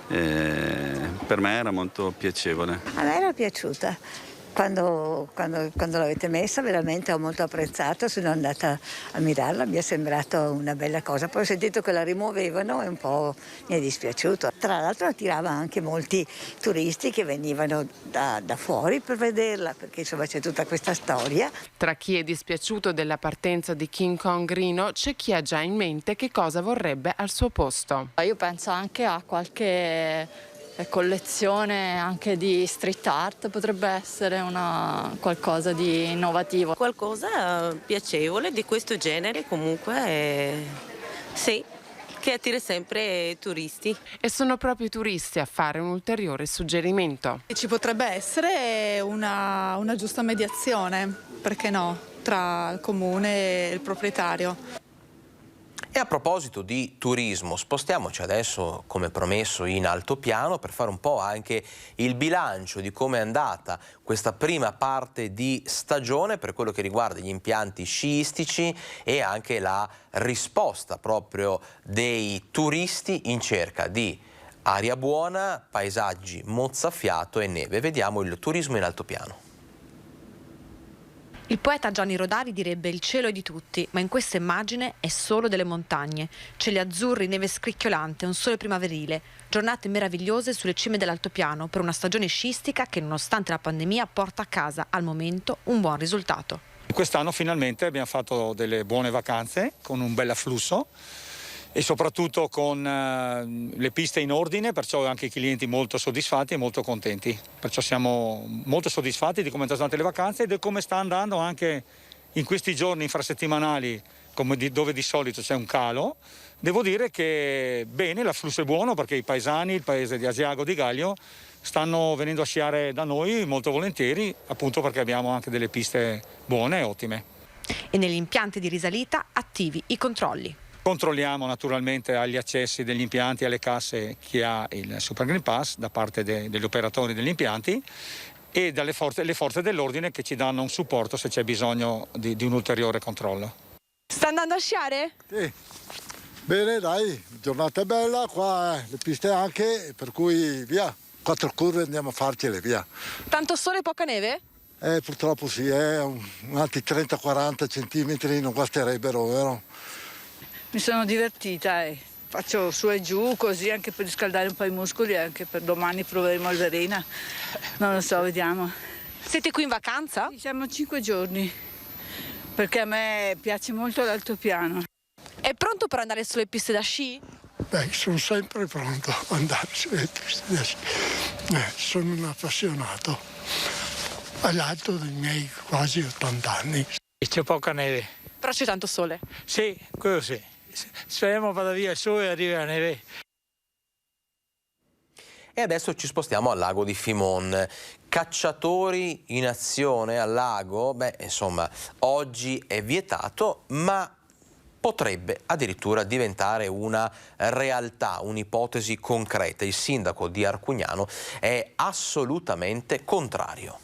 e per me era molto piacevole. A me era piaciuta. Quando l'avete messa veramente ho molto apprezzato, sono andata a mirarla, mi è sembrato una bella cosa. Poi ho sentito che la rimuovevano e un po' mi è dispiaciuto. Tra l'altro attirava anche molti turisti che venivano da fuori per vederla, perché insomma c'è tutta questa storia. Tra chi è dispiaciuto della partenza di King Kong Rhino c'è chi ha già in mente che cosa vorrebbe al suo posto. Io penso anche a qualche collezione anche di street art, potrebbe essere qualcosa di innovativo. Qualcosa piacevole di questo genere comunque, sì, che attira sempre turisti. E sono proprio i turisti a fare un ulteriore suggerimento. Ci potrebbe essere una giusta mediazione, perché no, tra il comune e il proprietario. E a proposito di turismo, spostiamoci adesso, come promesso, in altopiano per fare un po' anche il bilancio di come è andata questa prima parte di stagione per quello che riguarda gli impianti sciistici e anche la risposta proprio dei turisti in cerca di aria buona, paesaggi mozzafiato e neve. Vediamo il turismo in altopiano. Il poeta Gianni Rodari direbbe il cielo è di tutti, ma in questa immagine è solo delle montagne. Cieli azzurri, neve scricchiolante, un sole primaverile, giornate meravigliose sulle cime dell'altopiano per una stagione sciistica che nonostante la pandemia porta a casa al momento un buon risultato. Quest'anno finalmente abbiamo fatto delle buone vacanze con un bel afflusso e soprattutto con le piste in ordine, perciò anche i clienti molto soddisfatti e molto contenti. Perciò siamo molto soddisfatti di come sono andate le vacanze e di come sta andando anche in questi giorni infrasettimanali, dove di solito c'è un calo. Devo dire che bene, l'afflusso è buono perché i paesani, il paese di Asiago di Gaglio, stanno venendo a sciare da noi molto volentieri, appunto perché abbiamo anche delle piste buone e ottime. E negli impianti di risalita attivi i controlli. Controlliamo naturalmente agli accessi degli impianti, alle casse, chi ha il Super Green Pass da parte degli operatori degli impianti e le forze dell'ordine che ci danno un supporto se c'è bisogno di un ulteriore controllo. Sta andando a sciare? Sì. Bene, dai, giornata bella, qua le piste anche, per cui via, 4 curve andiamo a farcele, via. Tanto sole e poca neve? Purtroppo sì, altri 30-40 centimetri non guasterebbero, vero? Mi sono divertita, faccio su e giù così anche per riscaldare un po' i muscoli, anche per domani proveremo il Verena, non lo so, vediamo. Siete qui in vacanza? Sì, siamo 5 giorni, perché a me piace molto l'altopiano. È pronto per andare sulle piste da sci? Beh, sono sempre pronto a andare sulle piste da sci. Sono un appassionato, all'alto dei miei quasi 80 anni. C'è poca neve. Però c'è tanto sole. Sì, quello sì. Speriamo vada via il sole e arrivi la neve. E adesso ci spostiamo al lago di Fimon. Cacciatori in azione al lago, beh, insomma, oggi è vietato, ma potrebbe addirittura diventare una realtà, un'ipotesi concreta. Il sindaco di Arcugnano è assolutamente contrario.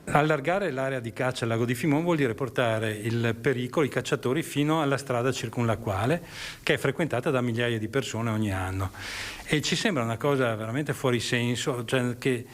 Allargare l'area di caccia al lago di Fimon vuol dire portare il pericolo, i cacciatori, fino alla strada circunlacuale, che è frequentata da migliaia di persone ogni anno. E ci sembra una cosa veramente fuori senso, cioè che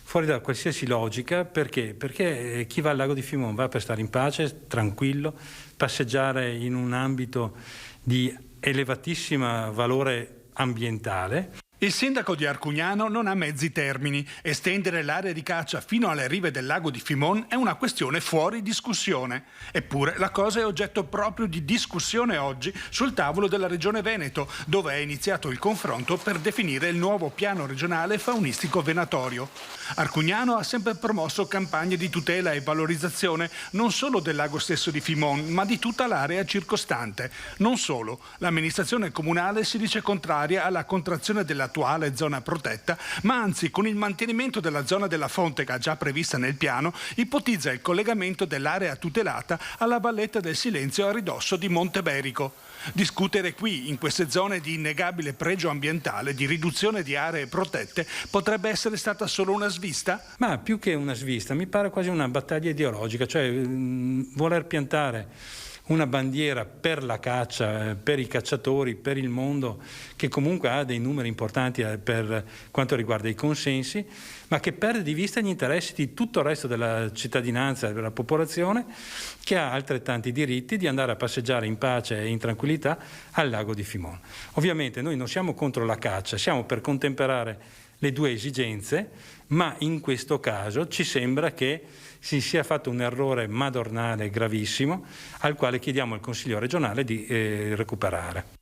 fuori da qualsiasi logica. Perché? Perché chi va al lago di Fimon va per stare in pace, tranquillo, passeggiare in un ambito di elevatissimo valore ambientale. Il sindaco di Arcugnano non ha mezzi termini. Estendere l'area di caccia fino alle rive del lago di Fimon è una questione fuori discussione. Eppure la cosa è oggetto proprio di discussione oggi sul tavolo della Regione Veneto, dove è iniziato il confronto per definire il nuovo piano regionale faunistico venatorio. Arcugnano ha sempre promosso campagne di tutela e valorizzazione non solo del lago stesso di Fimon, ma di tutta l'area circostante. Non solo, l'amministrazione comunale si dice contraria alla contrazione dell'attuale zona protetta, ma anzi, con il mantenimento della zona della Fontega già prevista nel piano, ipotizza il collegamento dell'area tutelata alla valletta del Silenzio a ridosso di Monteberico. Discutere qui, in queste zone di innegabile pregio ambientale, di riduzione di aree protette, potrebbe essere stata solo una svista? Ma più che una svista, mi pare quasi una battaglia ideologica, cioè voler piantare una bandiera per la caccia, per i cacciatori, per il mondo, che comunque ha dei numeri importanti per quanto riguarda i consensi, ma che perde di vista gli interessi di tutto il resto della cittadinanza e della popolazione, che ha altrettanti diritti di andare a passeggiare in pace e in tranquillità al lago di Fimon. Ovviamente noi non siamo contro la caccia, siamo per contemperare le due esigenze, ma in questo caso ci sembra che si sia fatto un errore madornale gravissimo, al quale chiediamo al Consiglio regionale di recuperare.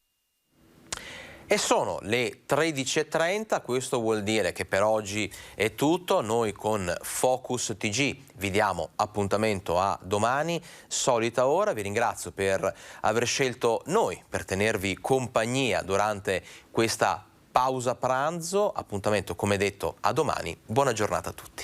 E sono le 13:30, questo vuol dire che per oggi è tutto. Noi con Focus TG vi diamo appuntamento a domani, solita ora. Vi ringrazio per aver scelto noi per tenervi compagnia durante questa pausa pranzo. Appuntamento, come detto, a domani. Buona giornata a tutti.